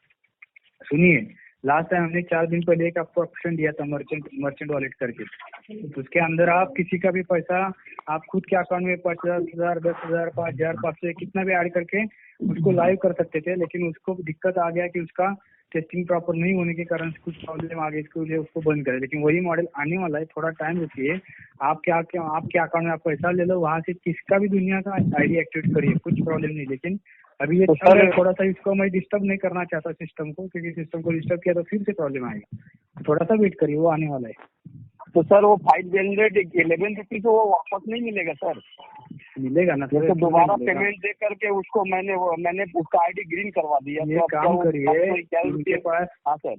सुनिए, लास्ट टाइम हमने 4 दिन पहले एक आपको ऑप्शन दिया था मर्चेंट वॉलेट करके, तो उसके अंदर आप किसी का भी पैसा आप खुद के अकाउंट में 50,000, 10,000, 5,000, 500 कितना भी ऐड करके उसको लाइव कर सकते थे। लेकिन उसको दिक्कत आ गया कि उसका टेस्टिंग प्रॉपर नहीं होने के कारण कुछ प्रॉब्लम आ गई, इसके लिए उसको बंद करें। लेकिन वही मॉडल आने वाला है, थोड़ा टाइम रुकिए। आपके अकाउंट में आप पैसा ले लो, वहाँ से किसका भी दुनिया का आईडी एक्टिवेट करिए, कुछ प्रॉब्लम नहीं। लेकिन अभी ये थोड़ा सा इसको मैं डिस्टर्ब नहीं करना चाहता सिस्टम को, क्योंकि सिस्टम को डिस्टर्ब किया तो फिर से प्रॉब्लम आएगा। थोड़ा सा वेट करिए, वो आने वाला है। तो सर वो 511 रुपीज वो वापस नहीं मिलेगा सर? मिलेगा ना सर, तो दोबारा पेमेंट दे करके उसको मैंने उसका आईडी ग्रीन करवा दिया। ये काम करिए,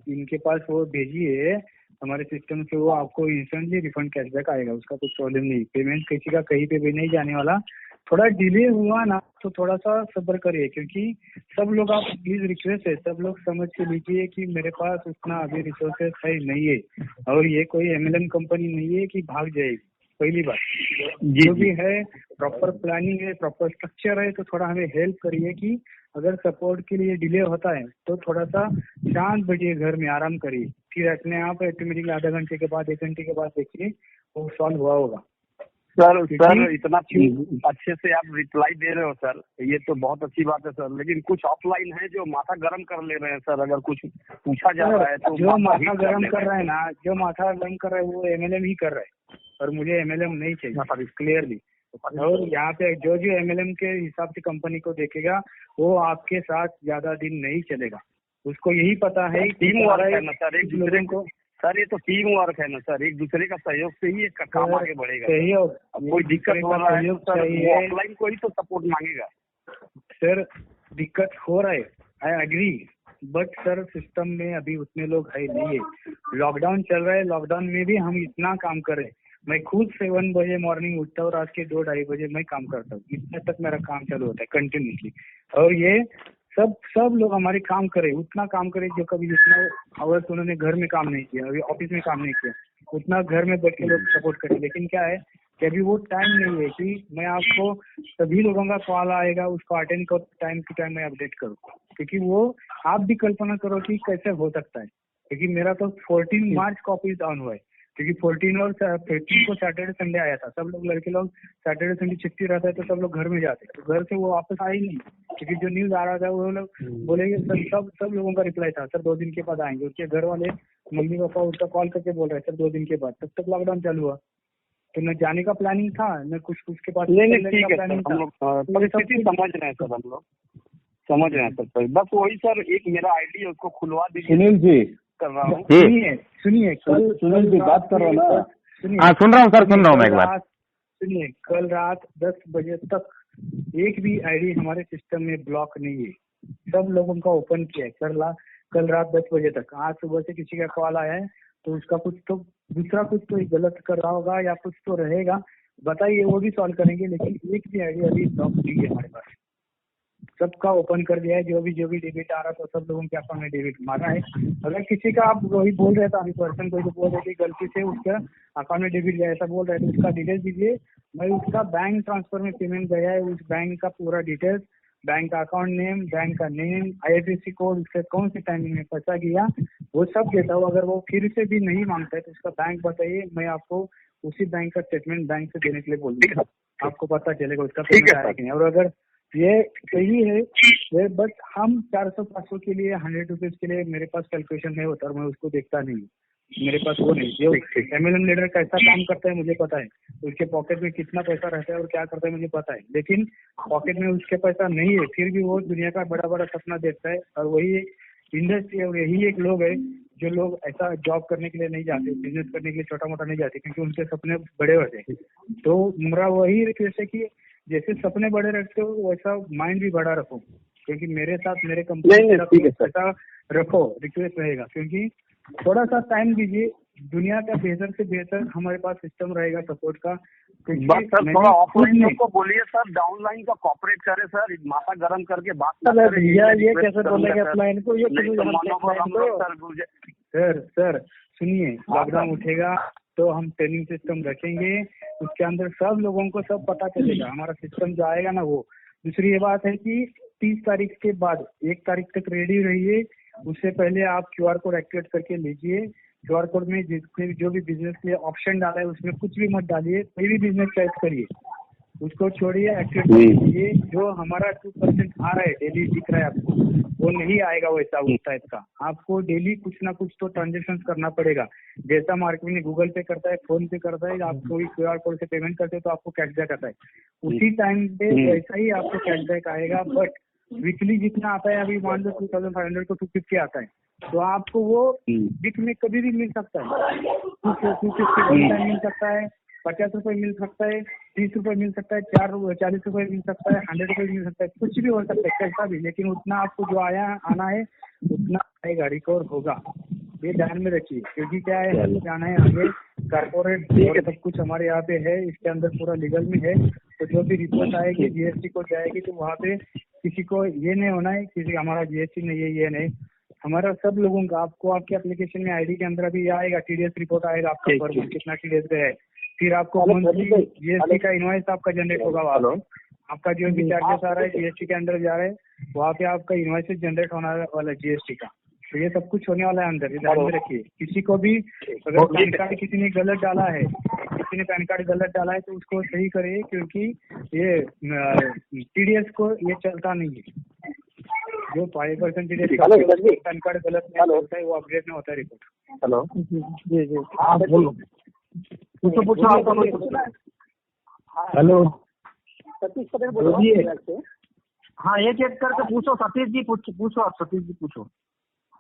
इनके पास वो भेजिए हमारे सिस्टम से, वो आपको इंस्टेंटली रिफंड कैशबैक आएगा, उसका कुछ प्रॉब्लम नहीं। पेमेंट किसी का कहीं पे भी नहीं जाने वाला। थोड़ा डिले हुआ ना तो थोड़ा सा सब्र करिए, क्योंकि सब लोग, आप प्लीज रिक्वेस्ट है, सब लोग समझ के लीजिए कि मेरे पास उतना अभी रिसोर्सेस है नहीं है, और ये कोई एमएलएम कंपनी नहीं है कि भाग जाएगी। पहली बात जो भी है प्रॉपर प्लानिंग है, प्रॉपर स्ट्रक्चर है, तो थोड़ा हमें हेल्प करिए कि अगर सपोर्ट के लिए डिले होता है तो थोड़ा सा शांत बैठिए, घर में आराम करिए, फिर अपने आप ऑटोमेटिकली आधा घंटे के बाद 1 घंटे के बाद देखिए वो सॉल्व हुआ होगा। सर इतना अच्छे से आप रिप्लाई दे रहे हो सर, ये तो बहुत अच्छी बात है सर। लेकिन कुछ ऑफलाइन है जो माथा गर्म कर ले रहे हैं सर, अगर कुछ पूछा जा रहा है तो जो माथा गर्म कर रहा है ना, जो माथा गर्म कर रहा है वो एमएलएम ही कर रहा है, और मुझे एमएलएम नहीं चाहिए क्लियरली। और यहाँ पे जो एमएलएम के हिसाब से कंपनी को देखेगा वो आपके साथ ज्यादा दिन नहीं चलेगा। उसको यही पता है टीम वर्क है ना सर, एक दूसरे को, सर ये तो टीम वर्क है ना सर, एक दूसरे का सहयोग से ही एक काम आगे बढ़ेगा। सहयोग, कोई दिक्कत हो रहा है सर, ऑफलाइन को ही तो सपोर्ट मांगेगा। सर दिक्कत हो रहा है, I agree, but sir system में अभी उतने लोग है नहीं है। लॉकडाउन चल रहा है, लॉकडाउन में भी हम इतना काम कर रहे हैं, मैं खुद 7 बजे मॉर्निंग उठता हूँ, रात के 2-2:30 बजे मैं काम करता हूँ, इतना तक मेरा काम चालू होता है कंटिन्यूसली। और ये सब लोग हमारे काम करे, उतना काम करे जो कभी जितना आवर्स उन्होंने घर में काम नहीं किया, अभी ऑफिस में काम नहीं किया, उतना घर में बैठ के लोग सपोर्ट करें। लेकिन क्या है कि अभी वो टाइम नहीं है कि मैं आपको सभी लोगों का कॉल आएगा, उसको अटेंड कर टाइम टू टाइम मैं अपडेट करूँ, क्योंकि वो आप भी कल्पना करो कि कैसे हो सकता है। क्योंकि मेरा तो 14 मार्च को ऑफिस डाउन हुआ है, क्योंकि 14 और 15 को सैटरडे संडे आया था। सब लोग लड़के लोग सैटरडे संडे छुट्टी रहता है तो सब लोग घर में जाते, तो घर से वो वापस आए ही नहीं, क्योंकि जो न्यूज आ रहा था वो लोग बोलेंगे सब लोगों का रिप्लाई था सर 2 दिन के बाद आएंगे। उसके घर वाले मम्मी पापा उसका कॉल करके बोल रहे सर 2 दिन के बाद, तब तक लॉकडाउन चालू हुआ। तो न जाने का प्लानिंग था न कुछ के बाद नहीं ठीक है सर, हम लोग परिस्थिति समझ रहे हैं सर, हम लोग समझ रहे हैं सर। बस वही सर, एक मेरा आईडी है उसको खुलवा दीजिए। सुनील जी कर रहा हूँ, सुनिए कल सुनील जी बात कर रहे हो ना? हाँ सुन रहा हूँ सर, सुन रहा हूँ मैं एक बार। सुनिए, कल रात 10 बजे तक एक भी आईडी हमारे सिस्टम में ब्लॉक नहीं है, सब लोगों का ओपन किया है। कल रात 10 बजे तक। आज सुबह से किसी का कॉल आया है तो उसका कुछ तो दूसरा कुछ तो गलत कर रहा होगा या कुछ तो रहेगा, बताइए, वो भी सॉल्व करेंगे। लेकिन एक भी आईडी अभी ब्लॉक नहीं है हमारे पास, सबका ओपन कर दिया है। जो भी डेबिट आ रहा था सब लोगों के अकाउंट में डेबिट मारा है। अगर किसी का आप वही बोल रहे थे अभी पर्सन कोई तो बोल रहे थे गलती से उसका अकाउंट में डेबिट गया, ऐसा बोल रहे थे, उसका डिटेल्स दीजिए। मैं उसका बैंक ट्रांसफर में पेमेंट गया है, उस बैंक का पूरा डिटेल्स, बैंक का अकाउंट नेम, बैंक का नेम, IFSC कोड, उससे कौन सी टाइमिंग में पैसा गया, वो सब देता हूँ। अगर वो फिर से भी नहीं मांगता है तो उसका बैंक बताइए, मैं आपको उसी बैंक का स्टेटमेंट बैंक से देने के लिए बोल दूंगा, आपको पता चलेगा उसका पेमेंट आया कि नहीं। और अगर ये सही है बट हम 400-500 के लिए 100 रुपीज के लिए मेरे पास कैलकुलेशन नहीं होता और मैं उसको देखता नहीं, मेरे पास वो नहीं। जो MLM लीडर कैसा काम करता है मुझे पता है, उसके पॉकेट में कितना पैसा रहता है और क्या करता है मुझे पता है। लेकिन पॉकेट में उसके पैसा नहीं है, फिर भी वो दुनिया का बड़ा बड़ा सपना देखता है। और वही इंडस्ट्री है, यही एक लोग है जो लोग ऐसा जॉब करने के लिए नहीं जाते, बिजनेस करने के लिए छोटा मोटा नहीं जाते, क्योंकि उनके सपने बड़े होते हैं। तो मेरा वही रिक्वेस्ट है कि जैसे सपने बड़े रखते हो वैसा माइंड भी बड़ा रखो, क्योंकि मेरे साथ मेरे कंपनी ऐसा रखो, रिक्वेस्ट रहेगा। क्योंकि थोड़ा सा टाइम दीजिए, दुनिया का बेहतर से बेहतर हमारे पास सिस्टम रहेगा सपोर्ट का। बस सर थोड़ा ऑफलाइन को बोलिए सर, डाउनलाइन का कॉपरेट करे सर, माथा गर्म करके बात करे। ये कैसे बोलेंगे ऑफलाइन को, ये सर सुनिए, लॉकडाउन उठेगा तो हम ट्रेनिंग सिस्टम रखेंगे, उसके अंदर सब लोगों को सब पता चलेगा, हमारा सिस्टम जो आएगा ना वो। दूसरी ये बात है कि 30 तारीख के बाद 1 तारीख तक रेडी रहिए, उससे पहले आप QR कोड एक्टिवेट करके लीजिए। QR कोड में जितने जो भी बिजनेस के लिए ऑप्शन डाला है उसमें कुछ भी मत डालिए, कोई भी बिजनेस चॉइस करिए, उसको छोड़िए, एक्टिवेट कीजिए। जो हमारा 2% आ रहा है डेली दिख रहा है आपको, वो नहीं आएगा वैसा उस टाइप का। आपको डेली कुछ ना कुछ तो ट्रांजेक्शन करना पड़ेगा, जैसा मार्केट में गूगल पे करता है, फोन पे करता है, आप कोई QR कोड से पेमेंट करते हो तो आपको कैशबैक आता है, उसी टाइम पे वैसा ही आपको कैशबैक आएगा। बट वीकली जितना आता है, अभी मान लो 2500 को 250 आता है, तो आपको वो वीक में कभी भी मिल सकता है, 250 मिल सकता है, 50 रुपए मिल सकता है, 30 रुपए मिल सकता है, 40 रुपए मिल सकता है, 100 रुपए मिल सकता है, कुछ भी हो सकता है कैसा भी। लेकिन उतना आपको जो आना है उतना आएगा, रिकवर होगा, ये ध्यान में रखिए। क्योंकि क्या है, हमें जाना है आगे, कारपोरेट और सब कुछ हमारे यहाँ पे है, इसके अंदर पूरा लीगल में है। तो जो भी रिपोर्ट आएगी GST को जाएगी, तो वहाँ पे किसी को ये नहीं होना है किसी हमारा GST नहीं है, ये नहीं, हमारा सब लोगों का। आपको आपके एप्लीकेशन में ID के अंदर अभी आएगा, TDS रिपोर्ट आएगा आपका, पर कितना TDS गया है। फिर आपको मंथली GST का इनवॉइस आपका जनरेट होगा, आपका जो भी चार्जेस आ रहा है GST के अंदर जा रहा है, वहाँ पे आपका इनवॉइस जनरेट होने वाला है GST का। तो ये सब कुछ होने वाला है अंदर, ये ध्यान में रखिए। किसी को भी अगर पैन कार्ड किसी ने गलत डाला है, किसी ने पैन कार्ड गलत डाला है तो उसको सही करिए, क्योंकि ये TDS को ये चलता नहीं है। जो 5% TDS पैन कार्ड गलत नहीं होता है, वो अपडेट नहीं होता है रिपोर्ट। हेलो जी हाँ बोलो, पूछो हेलो सतीश पटेल बोल रहा हूँ। हाँ एक करके पूछो, सतीश जी पूछो, आप सतीश जी पूछो।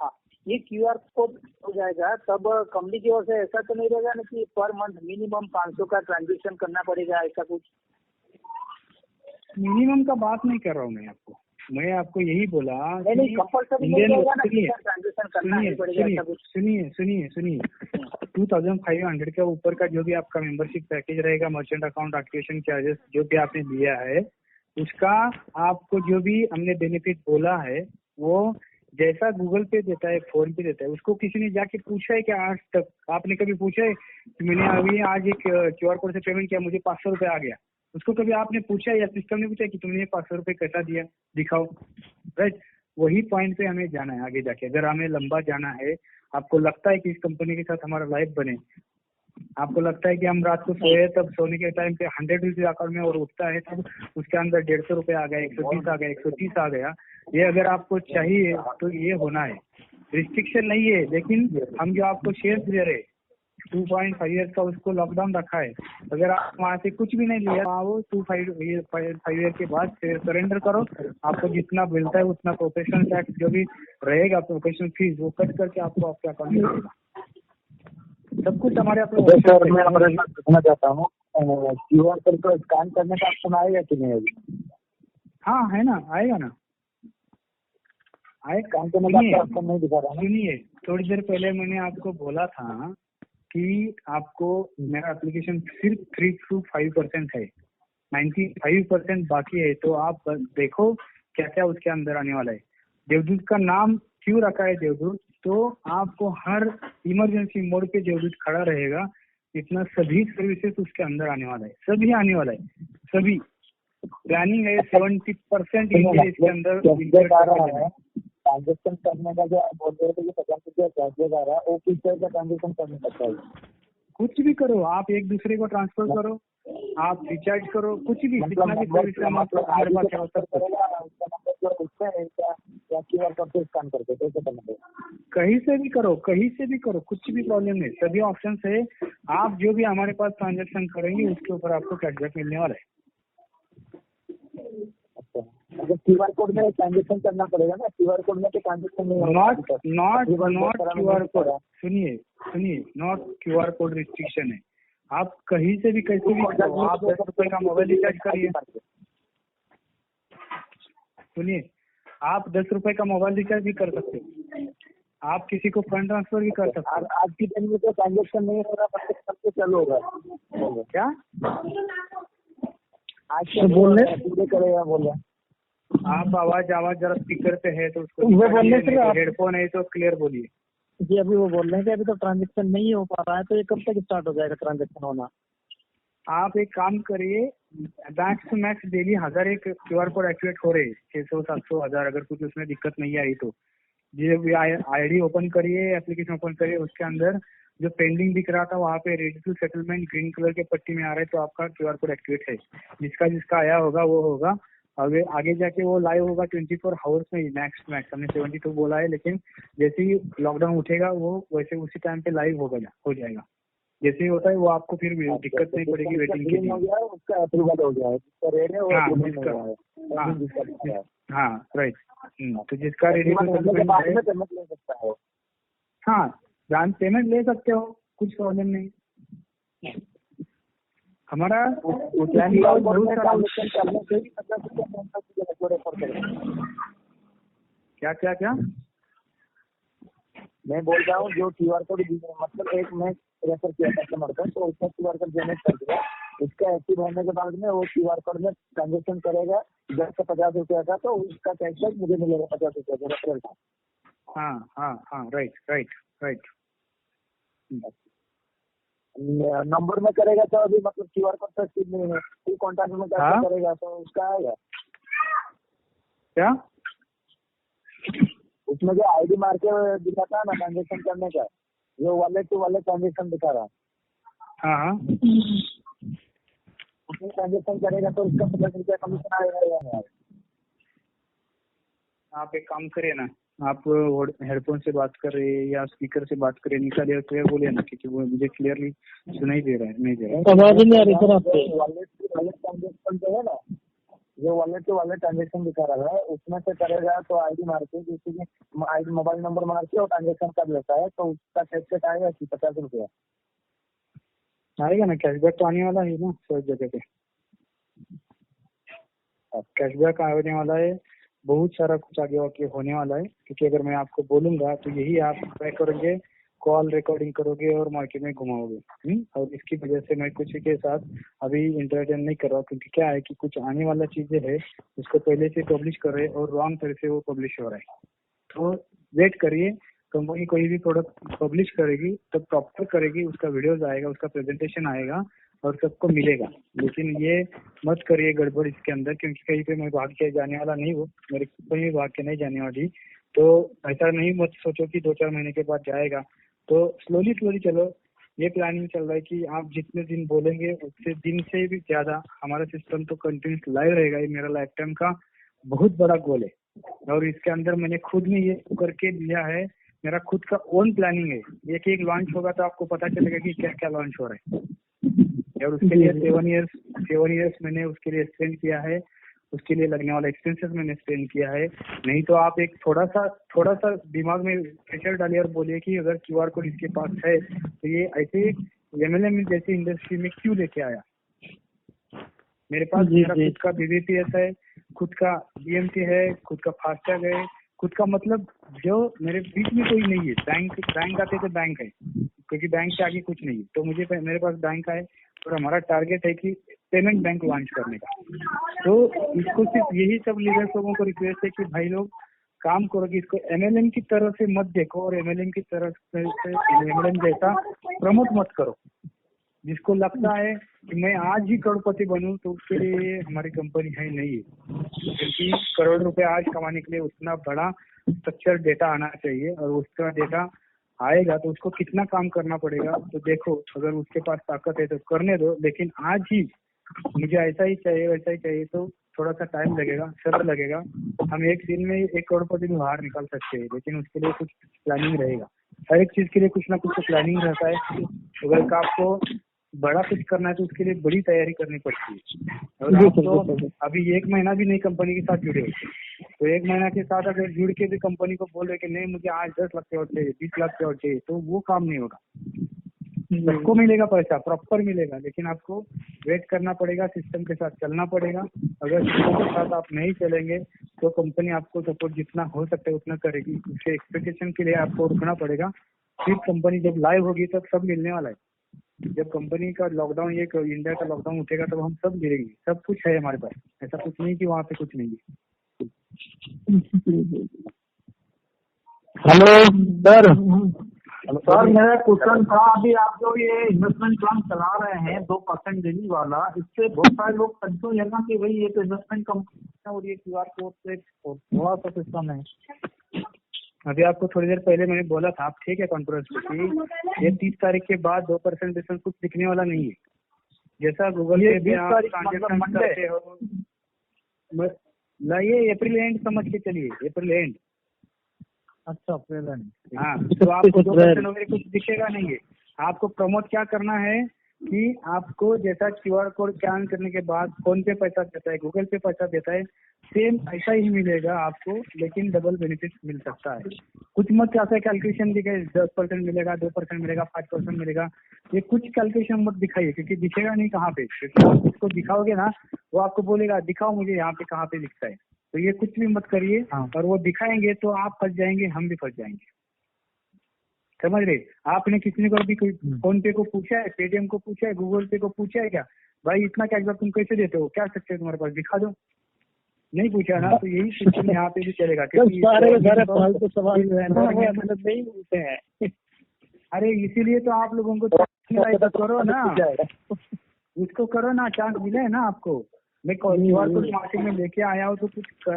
हाँ, ये QR कोड हो जाएगा तब कंपनी की ओर से ऐसा तो नहीं रहेगा ना कि पर मंथ मिनिमम 500 का ट्रांजेक्शन करना पड़ेगा, ऐसा कुछ? मिनिमम का बात नहीं कर रहा हूँ मैं आपको यही बोला। नहीं कंपल्सरी नहीं रहेगा ना, ट्रांजेक्शन करना ही पड़ेगा, ऐसा कुछ? सुनिए 2500 के ऊपर का जो भी आपका मेंबरशिप पैकेज रहेगा, मर्चेंट अकाउंट एक्टिवेशन चार्जेस जो भी आपने दिया है, उसका आपको जो भी हमने बेनिफिट बोला है वो जैसा गूगल पे देता है, फोन पे देता है, उसको किसी ने जाके पूछा है क्या आज तक? आपने कभी पूछा है कि मैंने अभी आज एक QR कोड से पेमेंट किया, मुझे 500 रुपये आ गया? उसको कभी आपने पूछा या सिस्टम ने पूछा कि तुमने ये 500 रुपये कैसा दिया, दिखाओ? राइट, वही पॉइंट पे हमें जाना है आगे जाके। अगर हमें लंबा जाना है, आपको लगता है कि इस कंपनी के साथ हमारा लाइफ बने, आपको लगता है कि हम रात को सोए तब सोने के टाइम पे 100 रुपीज अकाउंट में और उठता है तब उसके अंदर 150 रुपये आ गया, 120 आ गया, 130 आ गया, ये अगर आपको चाहिए तो ये होना है। रिस्ट्रिक्शन नहीं है, लेकिन हम जो आपको शेयर दे रहे 2.5 ईयर्स का, उसको लॉकडाउन रखा है। अगर आप वहाँ से कुछ भी नहीं लिया, वो 5 ईयर के बाद सरेंडर करो, आपको जितना मिलता है उतना प्रोफेशनल टैक्स जो भी रहेगा, प्रोफेशनल फीस वो कट करके आपको आपके अकाउंट में मिलेगा। सब कुछ हमारे सर मैं पूछना चाहता हूँ, QR कोड को स्कैन करने का ऑप्शन आएगा कि नहीं अभी? हाँ है ना, आएगा ना, आए। स्कैन करने का ऑप्शन नहीं दिखा रहा है। सुनिए, थोड़ी देर पहले मैंने आपको बोला था कि आपको मेरा एप्लीकेशन सिर्फ 3 to 5% है, 95% बाकी है। तो आप बस देखो क्या क्या उसके अंदर आने वाला है। देवदूत का नाम क्यों रखा है देवदूत? तो आपको हर इमरजेंसी मोड पे देवदूत खड़ा रहेगा। इतना सभी सर्विसेज उसके अंदर आने वाला है, सभी आने वाला है, सभी प्लानिंग है। 70% इसके अंदर ट्रांजेक्शन करने का जो बोल रहे थे कि 50 रुपया कैशबैक आ रहा है, वो किस तरह का ट्रांजेक्शन करने का चाहिए? कुछ भी करो आप, एक दूसरे को ट्रांसफर करो, आप रिचार्ज करो, कुछ भी, जितना भी सर्विस हमारे पास है सब कहीं से भी करो, कहीं से भी करो, कुछ भी प्रॉब्लम नहीं, सभी ऑप्शन है। आप जो भी हमारे पास ट्रांजेक्शन करेंगे उसके ऊपर आपको कैशबैक मिलने वाला है। अच्छा, QR कोड में ट्रांजेक्शन करना पड़ेगा ना? QR कोड में तो ट्रांजेक्शन नहीं होगा। नॉट QR कोड, सुनिए, नॉट QR कोड रिस्ट्रिक्शन है। आप कहीं से भी कैसे भी करो, आप 10 रुपए का मोबाइल रिचार्ज करिए। सुनिए, आप 10 रुपए का मोबाइल रिचार्ज भी कर सकते हो, आप किसी को फंड ट्रांसफर भी कर सकते हो। आज की दिन में तो ट्रांजेक्शन नहीं हो रहा, सबसे चालू होगा क्या? आज तो बोल रहे करेगा, बोल रहे आप आवाज जरा स्पीकर पे है तो उसको वो बोलने से हेडफोन है तो क्लियर बोलिए जी। अभी वो बोल रहे हैं कि अभी तो ट्रांजेक्शन नहीं हो पा रहा है, तो ये कब तक स्टार्ट हो जाएगा ट्रांजेक्शन होना? आप एक काम करिए, मैक्स टू मैक्स डेली 1000 एक QR कोड एक्टिवेट हो रहे, 600, 700, 1000, अगर कुछ उसमें दिक्कत नहीं आई तो ये ID ओपन करिए, एप्लीकेशन ओपन करिए, उसके अंदर जो पेंडिंग दिख रहा था वहाँ पे ready to settlement green colour के पट्टी में आ रहा है, तो आपका QR कोड एक्टिवेट है। जिसका आया होगा वो होगा, आगे जाके वो लाइव होगा 24 आवर्स में ही, मैक्स हमने 72 बोला है, लेकिन जैसे ही लॉकडाउन उठेगा वो वैसे उसी टाइम पे लाइव हो जाएगा। जैसे ही होता है वो आपको फिर दिक्कत नहीं पड़ेगी वेटिंग के लिए। उसका अप्रूवल हो गया है, हाँ राइट। तो जिसका रेडी टू सेटलमेंट है, हाँ डाउन पेमेंट ले सकते हो, कुछ प्रॉब्लम नहीं। हमारा क्या मैं बोल रहा हूँ जो QR कोड मतलब एक मैं रेफर किया कस्टमर को, तो उसका QR कोड जनरेट कर दिया, उसका एक्टिव होने के बाद में वो QR कोड में ट्रांजेक्शन करेगा 10 से 50 रुपया का, तो उसका कैशबैक मुझे मिलेगा 50 रुपया का रेफरल का। हाँ राइट। नंबर में करेगा तो अभी मतलब QR कोड तो ठीक नहीं है, फिर कॉन्टैक्ट में करेगा तो उसका आएगा क्या? उसमें जो ID मार के दिखाता है ना ट्रांजेक्शन करने का, जो वॉलेट टू वॉलेट ट्रांजेक्शन दिखा रहा है, हाँ उसमें ट्रांजेक्शन करेगा तो उसका 50 रुपया कमीशन आएगा या नहीं? आप एक काम करिए ना, आप हेडफोन से बात कर रहे हैं या स्पीकर से बात कर रहे हैं, निकालिए क्लियर बोलिए ना, क्योंकि वो मुझे क्लियरली सुनाई दे रहा है, नहीं दे रहा है, आवाज नहीं आ रही सर आपको। वॉलेट टू वॉलेट ट्रांजेक्शन जो है ना, जो वॉलेट टू वॉलेट ट्रांजेक्शन दिखा रहा है उसमें से करेगा तो ID मार के, जैसे कि ID मोबाइल नंबर मार के वो ट्रांजेक्शन कर लेता है, तो उसका कैशबैक आएगा कि 50 रुपया आएगा ना? कैशबैक तो आने वाला है ना, सब जगह पे कैशबैक आने वाला है, बहुत सारा कुछ आगे होने वाला है। क्योंकि अगर मैं आपको बोलूंगा तो यही आप ट्राई करेंगे, कॉल रिकॉर्डिंग करोगे और मार्केट में घुमाओगे। और इसकी वजह से मैं कुछ के साथ अभी इंटरटेन नहीं कर रहा हूँ, क्योंकि क्या है कि कुछ आने वाला चीजें है उसको पहले से पब्लिश कर रहे हैं और रॉन्ग तरह से वो पब्लिश हो रहा है। तो वेट करिए, कंपनी कोई भी प्रोडक्ट पब्लिश करेगी तब प्रॉपर करेगी, उसका वीडियोज आएगा, उसका प्रेजेंटेशन आएगा और सबको मिलेगा। लेकिन ये मत करिए गड़बड़ इसके अंदर, क्योंकि कहीं पे मैं भाग के जाने वाला नहीं हूँ, मेरी कंपनी भी भाग के नहीं जाने वाली। तो ऐसा नहीं मत सोचो कि 2-4 महीने के बाद जाएगा। तो स्लोली चलो। ये प्लानिंग चल रहा है कि आप जितने दिन बोलेंगे उससे दिन से भी ज्यादा हमारा सिस्टम तो कंटिन्यूस लाइव रहेगा। ये मेरा लाइफ टाइम का बहुत बड़ा गोल है और इसके अंदर मैंने खुद ने ये करके लिया है। मेरा खुद का ओन प्लानिंग है। एक लॉन्च होगा तो आपको पता चलेगा कि क्या क्या लॉन्च हो रहा है। और उसके लिए 7 इयर्स मैंने उसके लिए स्पेंड किया है, उसके लिए लगने वाला एक्सपेंसेस मैंने स्पेंड किया है। नहीं तो आप एक थोड़ा सा दिमाग में प्रेशर डालिए और बोलिए कि अगर QR कोड इसके पास है तो ये ऐसे MLM जैसी इंडस्ट्री में क्यों लेके आया। मेरे पास मेरा खुद का BBPS है, खुद का BMT है, खुद का फास्टैग है, खुद का मतलब जो मेरे बीच में कोई नहीं है। बैंक आते तो बैंक है, क्योंकि बैंक से आगे कुछ नहीं। तो मेरे पास बैंक है और हमारा टारगेट है कि पेमेंट बैंक लॉन्च करने का। तो इसको सिर्फ यही सब लीडर्स लोगों को रिक्वेस्ट है कि भाई लोग काम करो कि इसको MLM की तरह से मत देखो और MLM की तरह से MLM जैसा प्रमोट मत करो। जिसको लगता है कि मैं आज ही करोड़पति बनूं तो उसके लिए हमारी कंपनी है नहीं है, क्योंकि करोड़ रुपए आज कमाने के लिए उतना बड़ा स्ट्रक्चर डेटा आना चाहिए और उसका डेटा आएगा तो उसको कितना काम करना पड़ेगा। तो देखो, अगर उसके पास ताकत है तो करने दो, लेकिन आज ही मुझे ऐसा ही चाहिए वैसा ही चाहिए तो थोड़ा सा टाइम लगेगा, समय लगेगा। हम एक दिन में 1 करोड़पति भी बाहर निकाल सकते हैं, लेकिन उसके लिए कुछ प्लानिंग रहेगा। हर एक चीज के लिए कुछ ना कुछ प्लानिंग रहता है। अगर आपको बड़ा कुछ करना है तो उसके लिए बड़ी तैयारी करनी पड़ती है। और आप तो अभी 1 महीना भी नहीं कंपनी के साथ जुड़े, तो 1 महीना के साथ अगर जुड़ के भी कंपनी को बोल रहे कि नहीं मुझे आज 10 लाख के और चाहिए, 20 लाख के और चाहिए, तो वो काम नहीं होगा। सबको मिलेगा पैसा, प्रॉपर मिलेगा, लेकिन आपको वेट करना पड़ेगा, सिस्टम के साथ चलना पड़ेगा। अगर सिस्टम के साथ आप नहीं चलेंगे तो कंपनी आपको सपोर्ट जितना हो सकता है उतना करेगी। उसके एक्सपेक्टेशन के लिए आपको रुकना पड़ेगा। फिर कंपनी जब लाइव होगी तब सब मिलने वाला है। जब कंपनी का लॉकडाउन, ये इंडिया का लॉकडाउन उठेगा तब हम सब गिरेंगे। सब कुछ है हमारे पास, ऐसा कुछ नहीं कि वहाँ पे कुछ नहीं है। Hello sir. सर मेरा क्वेश्चन था, अभी आप जो ये इन्वेस्टमेंट प्लान चला रहे हैं 2% डेली वाला, इससे बहुत सारे लोग कंफ्यूज है ना कि भाई ये तो इन्वेस्टमेंट कंपनी है और ये QR कोड से थोड़ा सा सिस्टम है। अभी आपको थोड़ी देर पहले मैंने बोला था, आप ठीक है कॉन्फ्रेंस की, ये 30 तारीख के बाद 2% डिफरेंस कुछ दिखने वाला नहीं है। जैसा गूगल पे भी आप ट्रांजेक्शन करते हो, ये अप्रैल एंड समझ के चलिए, अप्रैल एंड। अच्छा, अप्रैल एंड। हाँ, तो आपको 2% वगैरह कुछ दिखेगा नहीं है। आपको प्रमोट क्या करना है कि आपको जैसा QR कोड स्कैन करने के बाद फोन पे पैसा देता है, गूगल पे पैसा देता है, सेम ऐसा ही मिलेगा आपको, लेकिन डबल बेनिफिट मिल सकता है। कुछ मत ऐसा कैलकुलेशन दिखाए 10% मिलेगा, 2% मिलेगा, 5% मिलेगा, ये कुछ कैलकुलेशन मत दिखाइए, क्योंकि दिखेगा नहीं कहाँ पे। क्योंकि आप इसको दिखाओगे ना, वो आपको बोलेगा दिखाओ मुझे यहाँ पे कहाँ पे दिखता है। तो ये कुछ भी मत करिए, और वो दिखाएंगे तो आप फंस जाएंगे, हम भी फंस जाएंगे। समझ रहे? आपने किसी को भी कोई फोन पे को पूछा है, पेटीएम को पूछा है, गूगल पे को पूछा है क्या भाई इतना कैशबैक तुम कैसे देते हो, क्या सकते हो तुम्हारे पास, दिखा दो। नहीं पूछा ना, तो यही सिस्टम यहाँ पे भी चलेगा। अरे इसीलिए तो आप लोगों को करो ना, इसको करो ना, चांस मिले है ना आपको। मैं QR कोड मार्केट में लेके आया हूँ तो कुछ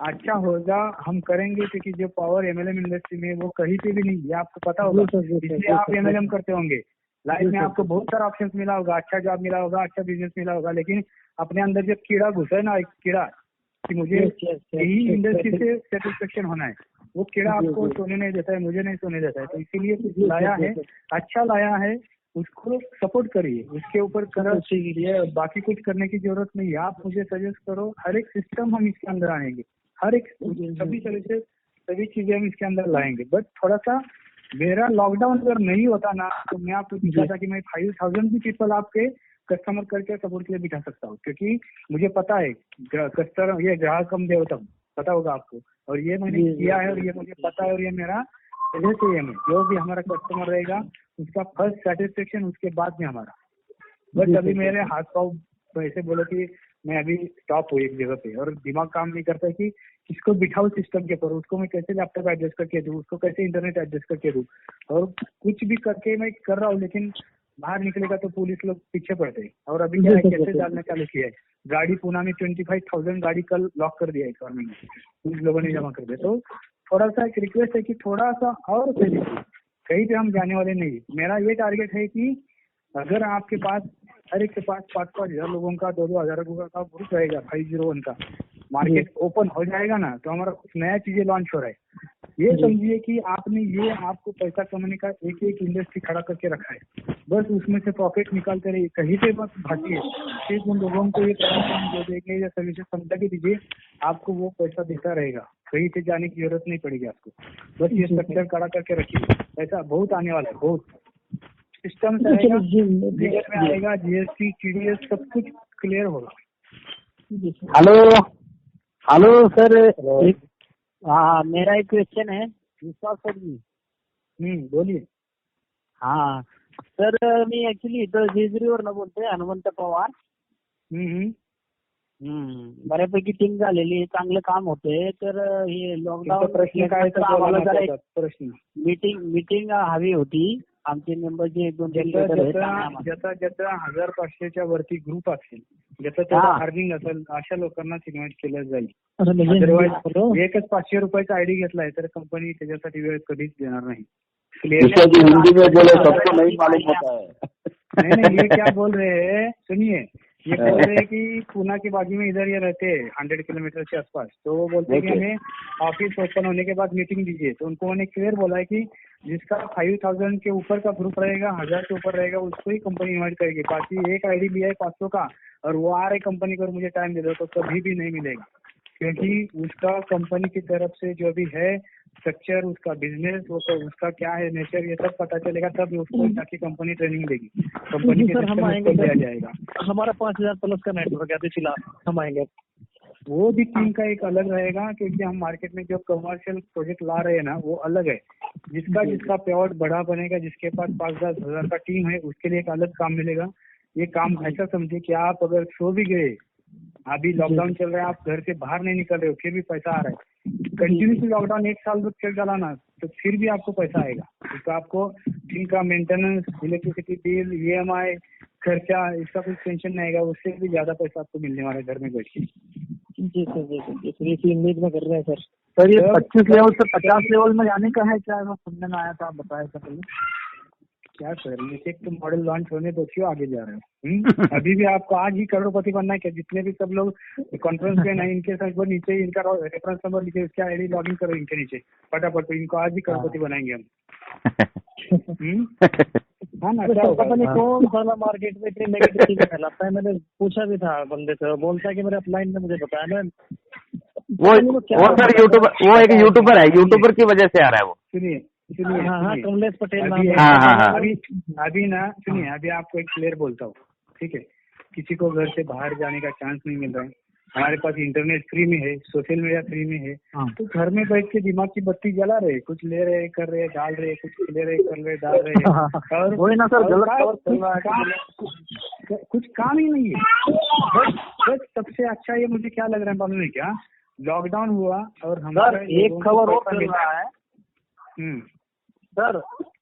अच्छा होगा, हम करेंगे, क्योंकि जो पावर MLM इंडस्ट्री में वो कहीं पे भी नहीं है, आपको पता होगा, इसलिए आप MLM करते होंगे। लाइफ में आपको बहुत सारा ऑप्शन मिला होगा, अच्छा जॉब मिला होगा, अच्छा बिजनेस मिला होगा, लेकिन अपने अंदर जब कीड़ा घुसा है ना, एक कीड़ा कि मुझे यही इंडस्ट्री से सेटिस्फेक्शन होना है, वो कीड़ा आपको सोने नहीं देता है, मुझे नहीं सोने देता है। तो इसीलिए कुछ लाया है, अच्छा लाया है, उसको सपोर्ट करिए, उसके ऊपर करो चाहिए, बाकी कुछ करने की जरूरत नहीं है। आप मुझे सजेस्ट करो, हर एक सिस्टम हम इसके अंदर आएंगे, हर एक सभी तरह से सभी चीजें हम इसके अंदर लाएंगे। बट थोड़ा सा मेरा लॉकडाउन अगर नहीं होता ना, तो मैं आपको दिखा था कि मैं 5000 भी पीपल आपके कस्टमर करके सपोर्ट के लिए बिठा सकता हूँ, क्योंकि मुझे पता है कस्टमर ये ग्राहक कम देवतम, पता होगा आपको, और ये मैंने किया है और ये मुझे पता है, और ये मेरा पहले से ही हमें जो भी हमारा कस्टमर रहेगा उसका फर्स्ट सेटिस्फेक्शन उसके बाद में हमारा। बस अभी मेरे हाथ पाँव ऐसे बोलो कि मैं अभी स्टॉप हूँ एक जगह पे और दिमाग काम नहीं करता कि किसको बिठाऊं सिस्टम के ऊपर, उसको मैं कैसे लैपटॉप एडजस्ट करके दूं, उसको कैसे इंटरनेट एडजस्ट करके दूं, और कुछ भी करके मैं कर रहा हूँ लेकिन बाहर निकलेगा तो पुलिस लोग पीछे पड़ते हैं। और अभी क्या है, कैसे डालना चालू किया है, गाड़ी पुणे में 25,000 गाड़ी कल लॉक कर दिया है गवर्नमेंट ने, पुलिस लोगों ने जमा कर दिया। तो थोड़ा सा एक रिक्वेस्ट है कि थोड़ा सा और कहीं पे हम जाने वाले नहीं। मेरा ये टारगेट है कि अगर आपके पास हर एक के पास 5-5 हजार लोगों का 2-2 हजार लोगों का ग्रुप रहेगा 501 का, मार्केट ओपन हो जाएगा ना तो हमारा कुछ नया चीजें लॉन्च हो रहा है। ये समझिए कि आपने ये आपको पैसा कमाने का एक एक इंडस्ट्री खड़ा करके रखा है, बस उसमें से प्रॉफिट निकालते रहिए, कहीं पे बस भागिए, सिर्फ उन लोगों को ये प्रमोशन दे देंगे या सर्विसेज समझा के दीजिए, आपको वो पैसा देता रहेगा, कहीं से जाने की जरूरत नहीं पड़ेगी आपको। बस ये स्ट्रक्चर खड़ा करके रखिए, पैसा बहुत आने वाला है, बहुत सिस्टम से आएगा, बजट में आएगा, जीएसटी TDS सब कुछ क्लियर होगा। हेलो सर, हाँ मेरा एक क्वेश्चन है विश्वास सर जी। बोलिए। हाँ सर, मी ऍक्च्युली इथं जेजुरीवरनं बोलतोय, हनुमंत पवार. बऱ्यापैकी टीम झालेली आहे, चांगलं काम होतंय. तर हे लॉकडाऊन प्रश्न काय आम्हाला जरा एक प्रश्न मीटिंग हवी होती. आमचे मेंबर जे 1-2 ज्याचा 1500च्या वरती ग्रुप असेल, ज्याचं त्याचं अर्निंग असेल, अशा लोकांनाच इन्व्हाइट केलं जाईल. अदरवाईज एकच 500 रुपयाचा आयडी घेतलाय तर कंपनी त्याच्यासाठी वेळ कधीच देणार नाही. हिंदी में बोले सबको नहीं मालूम होता है। नहीं ये क्या बोल रहे हैं, सुनिए, ये बोल रहे हैं कि पुणे के बाजू में इधर ये रहते हैं 100 किलोमीटर के आसपास, तो वो बोलते हैं कि हमें ऑफिस ओपन होने के बाद मीटिंग दीजिए। तो उनको मैंने क्लियर बोला है कि जिसका 5,000 के ऊपर का ग्रुप रहेगा, 1000 के ऊपर रहेगा, उसको ही कंपनी इन्वाइट करेगी। बाकी एक आईडी लिया है 500 का और वो आ रहे कंपनी को मुझे टाइम दे दो तो कभी भी नहीं मिलेगा, क्योंकि उसका कंपनी की तरफ से जो भी है स्ट्रक्चर, उसका बिजनेस, वो उसका क्या है नेचर, ये सब पता चलेगा, तब उसको जाके कंपनी ट्रेनिंग देगी, कंपनी के सर हम आएंगे, दिया जाएगा। हमारा 5,000 प्लस का नेटवर्क है, पिछला हम आएंगे। वो भी टीम का एक अलग रहेगा, क्योंकि हम मार्केट में जो कमर्शियल प्रोजेक्ट ला रहे हैं ना वो अलग है। जिसका पेआउट बड़ा बनेगा, जिसके पास 5-10 हजार का टीम है, उसके लिए एक अलग काम मिलेगा। ये काम ऐसा समझिए कि आप अगर सो भी गए, अभी लॉकडाउन चल रहा है, आप घर से बाहर नहीं निकल रहे हो, फिर भी पैसा आ रहा है, कंटिन्यूसली लॉकडाउन 1 साल तक चल चला ना तो फिर भी आपको पैसा आएगा। तो आपको इनका मेंटेनेंस, इलेक्ट्रिसिटी बिल, EMI खर्चा, इसका कुछ टेंशन नहीं आएगा, उससे भी ज्यादा पैसा आपको मिलने वाला है घर में बैठ के। जी सर, इसी उम्मीद में कर रहे हैं सर। सर ये 25 लेवल से 50 लेवल में जाने का है क्या, सुनने में आया था, आप बताए था पहले। क्या सर, ये तो मॉडल लॉन्च होने तो क्यों आगे जा रहे हो? अभी भी आपको आज ही करोड़पति बनना है क्या? जितने भी सब लोग कॉन्फ्रेंस में नहीं, इनके साथ नीचे इनका रेफरेंस नंबर नीचे, इसका आईडी लॉगिन करो इनके नीचे फटाफट, तो इनको आज ही करोड़पति बनाएंगे हम। हाँ ना, क्या पता नहीं कौन साला मार्केट में इतनी नेगेटिव चीजें फैलाता है। मैंने पूछा भी था बंदे से, बोलता है कि मेरे अपलाइन ने मुझे बताया ना। वो सर यूट्यूबर, वो एक यूट्यूबर है, यूट्यूबर की वजह से आ रहा है वो। सुनिए, हाँ, कमलेश पटेल नाम है। अभी ना सुनिए, अभी आपको एक क्लियर बोलता हूँ, ठीक है? किसी को घर से बाहर जाने का चांस नहीं मिल रहा है, हमारे पास इंटरनेट फ्री में है, सोशल मीडिया फ्री में है, तो घर में बैठ के दिमाग की बत्ती जला रहे, कुछ ले रहे, कर रहे, डाल रहे, कुछ ले रहे, कर रहे, डाल रहे, और वही ना सर, कुछ काम ही नहीं है। बस सबसे अच्छा ये मुझे क्या लग रहा है मालूम है क्या, लॉकडाउन हुआ और हमारा एक खबर और मिल रहा है सर,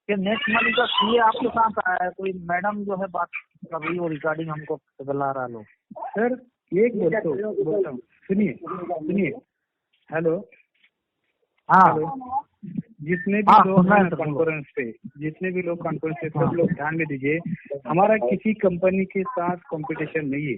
कि नेक्स्ट मंथ का ये आपके साथ आया है, कोई मैडम जो है बात कर रही हो रिगार्डिंग हमको बुला रहा लोग। सर एक बोलता हूँ, सुनिए, हेलो, जितने भी लोग हैं कॉन्फ्रेंस पे, जितने भी लोग कॉन्फ्रेंस पे, सब लोग ध्यान में दीजिए, हमारा किसी कंपनी के साथ कंपटीशन नहीं है,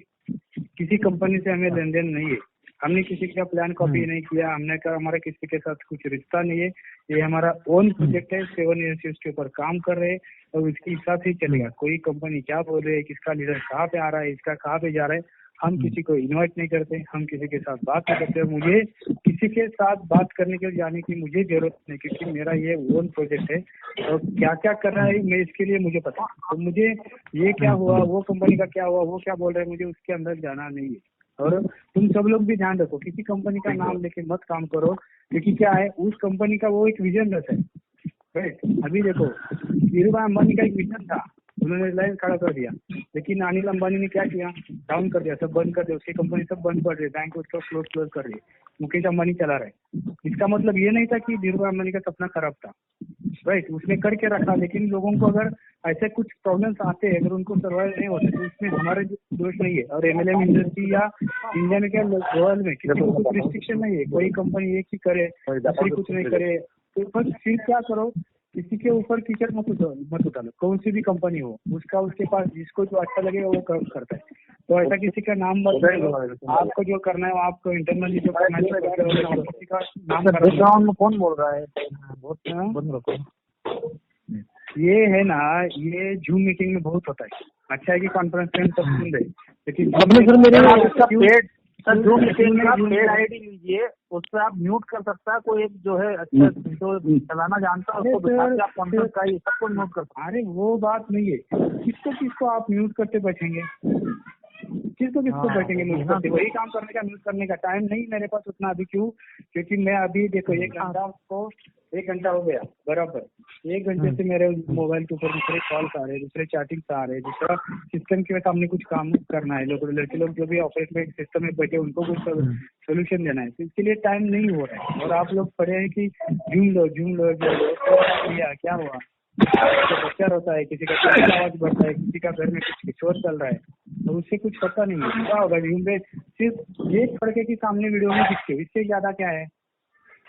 किसी कंपनी से हमें लेन देन नहीं है, हमने किसी का प्लान कॉपी नहीं किया, हमने कहा हमारा किसी के साथ कुछ रिश्ता नहीं है, ये हमारा ओन प्रोजेक्ट है, 7 ईयर्स से उसके ऊपर काम कर रहे हैं और उसके हिसाब से ही चलेगा। कोई कंपनी क्या बोल रही है, किसका लीडर कहाँ पे आ रहा है, इसका कहाँ पे जा रहा है, हम किसी को इन्वाइट नहीं करते, हम किसी के साथ बात नहीं करते। मुझे किसी के साथ बात करने के लिए जाने की मुझे जरूरत नहीं, क्योंकि मेरा ये ओन प्रोजेक्ट है और क्या क्या कर रहा है मैं इसके लिए मुझे पता, तो मुझे ये क्या हुआ, वो कंपनी का क्या हुआ, वो क्या बोल रहे हैं, मुझे उसके अंदर जाना नहीं है। और तुम सब लोग भी ध्यान रखो, किसी कंपनी का नाम लेके मत काम करो, क्योंकि क्या है, उस कंपनी का वो एक विजन रहता है, राइट। अभी देखो धीरूभाई अंबानी का एक विजन था, उन्होंने रिलायंस खड़ा कर दिया, लेकिन अनिल अंबानी ने क्या किया, डाउन कर दिया, सब बंद कर दिया, उसकी कंपनी सब बंद कर रही, बैंक उसका क्लोज कर रही है, मुकेश अंबानी चला रहे। इसका मतलब ये नहीं था कि धीरूभाई अंबानी का सपना खराब था, राइट, उसने करके रखा। लेकिन लोगों को अगर ऐसे कुछ प्रॉब्लम्स आते हैं, अगर उनको सर्वाइव नहीं होते तो उसमें हमारे दोष नहीं है। और एमएलएम इंडस्ट्री या इंडिया में क्या वर्ल्ड में किसी को कुछ रिस्ट्रिक्शन नहीं है, कोई कंपनी एक ही करे दूसरी कुछ नहीं करे। तो बस फिर क्या करो, किसी के ऊपर कीचड़ मत उतारो, कौन सी भी कंपनी हो, उसके पास जिसको जो अच्छा लगेगा वो करता है। तो ऐसा किसी का नाम मत लो, आपको जो करना है आपको इंटरनली जो करना है, किसी का नाम बैकग्राउंड में कौन बोल रहा है, बहुत बंद रखो। ये है ना, ये जूम मीटिंग में बहुत होता है। अच्छा है कि कॉन्फ्रेंस में सब सुन रहे, लेकिन सर जो मीटिंग में आप पेड आईडी लीजिए, उससे आप म्यूट कर सकता है। कोई एक जो है अच्छा जो चलाना जानता है उसको बिठा के आप कॉन्फ्रेंस का सबको म्यूट कर सकते। अरे वो बात नहीं है, किसको आप म्यूट करते बैठेंगे, किसको बैठेंगे म्यूट करते? वही काम करने का, म्यूट करने का टाइम नहीं मेरे पास उतना अभी। क्यों? क्योंकि मैं अभी देखो 1 घंटा हो गया बराबर, 1 घंटे से मेरे मोबाइल के ऊपर दूसरे कॉल्स आ रहे हैं, दूसरे चैटिंग्स आ रहे हैं, दूसरा सिस्टम के सामने कुछ काम करना है, लड़के लोग जो भी ऑपरेट सिस्टम में बैठे उनको कुछ सोल्यूशन देना है, तो इसके लिए टाइम नहीं हो रहा है। और आप लोग पढ़े हैं कि जूम लो क्या हुआ, बच्चा रोता है, किसी का आवाज बढ़ता है, किसी का घर में कुछ शोर चल रहा है, तो उससे कुछ पता नहीं है क्या होगा। जूम पे सिर्फ एक लड़के के सामने वीडियो में दिखते, इससे ज्यादा क्या है,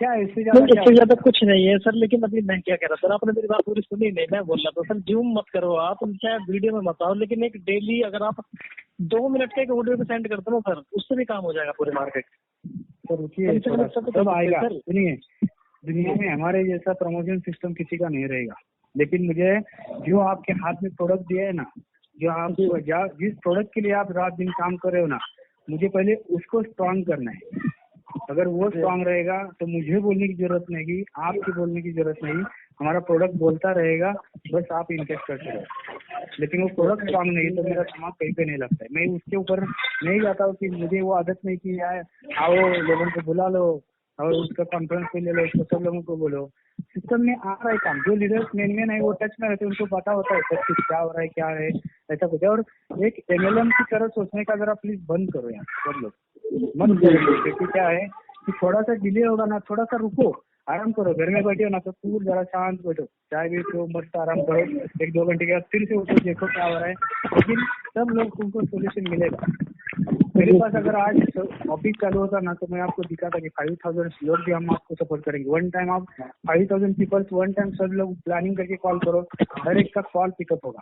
इससे ज्यादा कुछ नहीं है सर। लेकिन अभी मैं क्या कह रहा था, आपने मेरी बात पूरी सुनी नहीं। मैं बोल रहा था सर जूम मत करो आप, चाहे वीडियो में मत आओ, लेकिन एक डेली अगर आप 2 मिनट का एक वीडियो पे सेंड करते हो सर, उससे भी काम हो जाएगा पूरे मार्केट। सर रुकिए, सब आएगा। सुनिए, दुनिया में हमारे जैसा प्रमोशन सिस्टम किसी का नहीं रहेगा, लेकिन मुझे जो आपके हाथ में प्रोडक्ट दिया है ना, जो आप जिस प्रोडक्ट के लिए आप रात दिन काम कर रहे हो ना, मुझे पहले उसको स्ट्रांग करना है। अगर वो स्ट्रांग रहेगा तो मुझे बोलने की जरूरत नहीं, आपकी बोलने की जरूरत नहीं, हमारा प्रोडक्ट बोलता रहेगा, बस आप इन्वेस्ट करते रहो। लेकिन वो प्रोडक्ट स्ट्रांग नहीं तो मेरा दिमाग कहीं पे नहीं लगता है। मैं उसके ऊपर नहीं जाता हूँ कि मुझे वो आदत नहीं की है, आओ लोगों को बुला लो और उसका कॉन्फ्रेंस पे ले लो, उसको सब लोगों को बोलो। सिस्टम में आ रहा है काम, जो लीडर्स मेन है वो टच में रहते, उनको पता होता है सब कुछ क्या हो रहा है, क्या है, ऐसा कुछ है। और एक एमएलएम की तरह सोचने का जरा प्लीज बंद करो यार, सब लोग मत करो। क्योंकि क्या है कि थोड़ा सा डिले होगा ना, थोड़ा सा रुको, आराम करो, घर में बैठे हो ना तो पूरा जरा शांत बैठो, चाय भी पियो, मस्त आराम करो, 1-2 घंटे के बाद फिर से उठो, देखो क्या हो रहा है। लेकिन सब लोग तुमको सोल्यूशन मिलेगा। मेरे पास अगर आज ऑफिस चालू होता ना तो मैं आपको दिखाता कि 5000 लोग भी हम आपको सपोर्ट करेंगे। वन टाइम आप 5000 पीपल्स वन टाइम सब लोग प्लानिंग करके कॉल करो, हर एक का कॉल पिकअप होगा।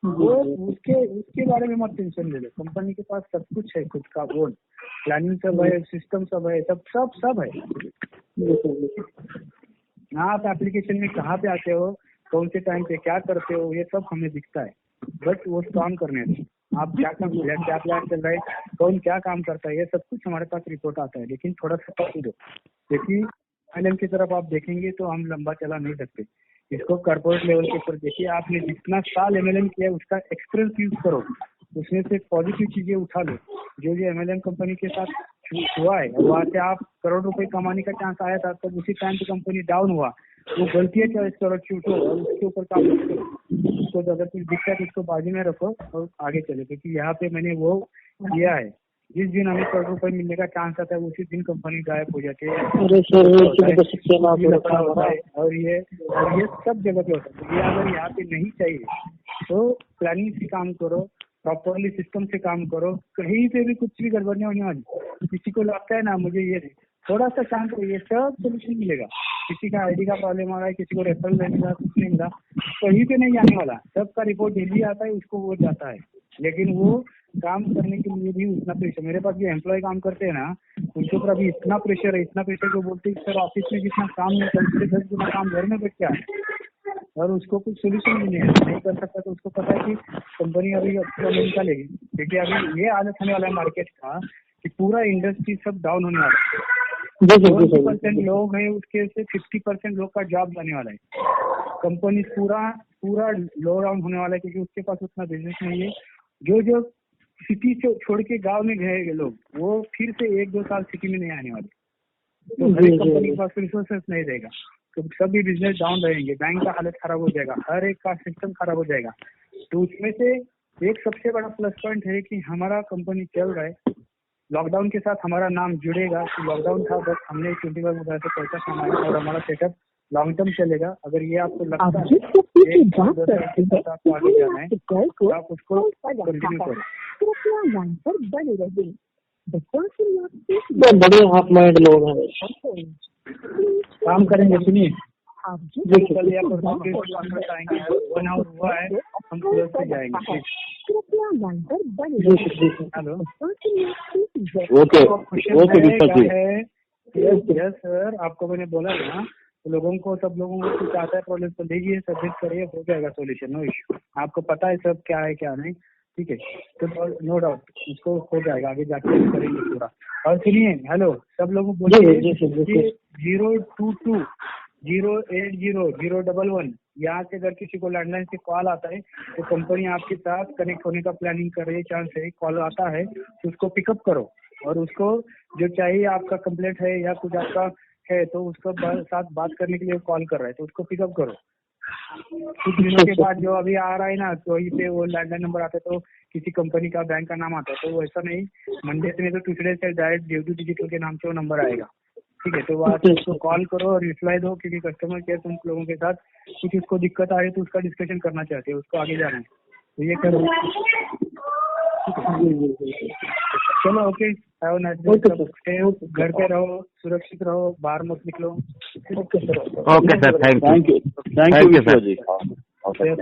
वो उसके बारे में मत टेंशन ले लो, कंपनी के पास सब कुछ है, खुद का ओन प्लानिंग सब है, सिस्टम सब है, सब है। आप एप्लीकेशन में कहाँ पे आते हो, कौन से टाइम पे क्या करते हो, ये सब हमें दिखता है, बट वो काम करने दो। आप क्या प्लान चल रहा है, कौन क्या काम करता है, ये सब कुछ हमारे पास रिपोर्ट आता है। लेकिन थोड़ा सा पकड़ दो, क्योंकि एमएलएम की तरफ आप देखेंगे तो हम लंबा चला नहीं सकते। इसको कॉर्पोरेट लेवल के ऊपर देखिए, आपने जितना साल एमएलएम किया है उसका एक्सपीरियंस यूज करो, उसमें से पॉजिटिव चीजें उठा लो। जो एमएलएम कंपनी के साथ हुआ है, वहाँ से आप करोड़ रुपए कमाने का चांस आया था, तब उसी टाइम पे कंपनी डाउन हुआ, वो गलतियाँ चॉइस करो, छूटो और उसके ऊपर काम करो। उसको अगर कुछ दिक्कत है उसको बाजू में रखो और आगे चलो, क्योंकि यहाँ पे मैंने वो किया है। जिस दिन हमें करोड़ रुपए मिलने का चांस आता है उसी दिन कंपनी गायब हो जाती है। और ये सब जगह पे होता है। तो ये अगर यहाँ पे नहीं चाहिए तो प्लानिंग से काम करो, प्रॉपरली सिस्टम से काम करो, कहीं पे भी कुछ भी गड़बड़ नहीं होने वाली। किसी को लगता है ना मुझे ये थोड़ा सा शांत रहिए, सब सोल्यूशन मिलेगा। किसी का आईडी का प्रॉब्लम आ रहा है, किसी को रेफरल देने का कुछ नहीं मिला, कहीं पे नहीं जाने वाला, सबका रिपोर्ट डेली आता है, उसको वो जाता है। लेकिन वो काम करने के लिए भी उतना प्रेशर, मेरे पास जो एम्प्लॉय काम करते हैं ना उनके ऊपर अभी इतना प्रेशर है, इतना प्रेशर को बोलते हैं सर ऑफिस में जितना काम नहीं करते, उससे 10 गुना काम घर में बैठ के आए और उसको कुछ सोल्यूशन भी नहीं कर सकता। तो उसको पता है कि कंपनी अभी अच्छा निकालेगी, क्योंकि अभी ये हालत होने वाला है मार्केट का कि पूरा इंडस्ट्री सब डाउन होने वाला है। 20% लोग हैं, उसके से 50% लोग का जॉब जाने वाला है। कंपनी पूरा लो डाउन होने वाला है, क्योंकि उसके पास उतना बिजनेस नहीं है। जो सिटी से छोड़ के गांव में गए लोग, वो फिर से 1-2 साल सिटी में नहीं आने वाले। तो हर एक कंपनी के पास रिसोर्सेस नहीं रहेगा, तो सभी बिजनेस डाउन रहेंगे, बैंक का हालत खराब हो जाएगा, हर एक का सिस्टम खराब हो जाएगा। तो उसमें से एक सबसे बड़ा प्लस पॉइंट है कि हमारा कंपनी चल रहा है, लॉकडाउन के साथ हमारा नाम जुड़ेगा। तो लॉकडाउन था बस हमने 25,000 से पैसा कमाया और हमारा सेटअप लॉन्ग टर्म चलेगा। अगर ये आपको लगता है आपको आगे जाना है तो आप उसको कंटिन्यू करो। बड़े हाफ माइंड लोग हैं, काम करेंगे। सुनिए, देखिए कल या परसों के आएंगे, 1 आवर हुआ है, हम क्लोज पे जाएंगे। हेलो, ओके यस सर, आपको मैंने बोला ना, तो लोगों को, सब लोगों को कुछ आता है प्रॉब्लम तो देखिए, सबमिट करिए, हो जाएगा सोल्यूशन, नो इश्यू। आपको पता है सब क्या है क्या नहीं, ठीक है, तो नो डाउट उसको हो जाएगा, आगे जाके करेंगे पूरा। और सुनिए, हेलो, सब लोगों को बोलिए 022 080 011 यहाँ से अगर किसी को लैंडलाइन से कॉल आता है तो कंपनी आपके साथ कनेक्ट होने का प्लानिंग कर रही है, चांस है, कॉल आता है तो उसको पिकअप करो और उसको जो चाहिए, आपका कंप्लेंट है या कुछ आपका है तो उसको साथ बात करने के लिए कॉल कर रहा है तो उसको पिकअप करो। कुछ दिनों के बाद जो अभी आ रहा है ना, तो वहीं पे वो लैंडलाइन नंबर आता है तो किसी कंपनी का, बैंक का नाम आता है, तो वैसा नहीं, मंडे से नहीं तो ट्यूसडे से डायरेक्ट देवदूत डिजिटल के नाम से वो नंबर आएगा, ठीक है। तो वहाँ से उसको कॉल करो और रिप्लाई दो, क्योंकि कस्टमर केयर तुम लोगों के साथ कुछ उसको दिक्कत आ रही है तो उसका डिस्कशन करना चाहते हैं, उसको आगे जाना है, तो ये करो। चलो, okay, have a nice day, घर पे रहो, सुरक्षित रहो, बाहर मत निकलो। Okay sir, thank you thank you sir ji. Sir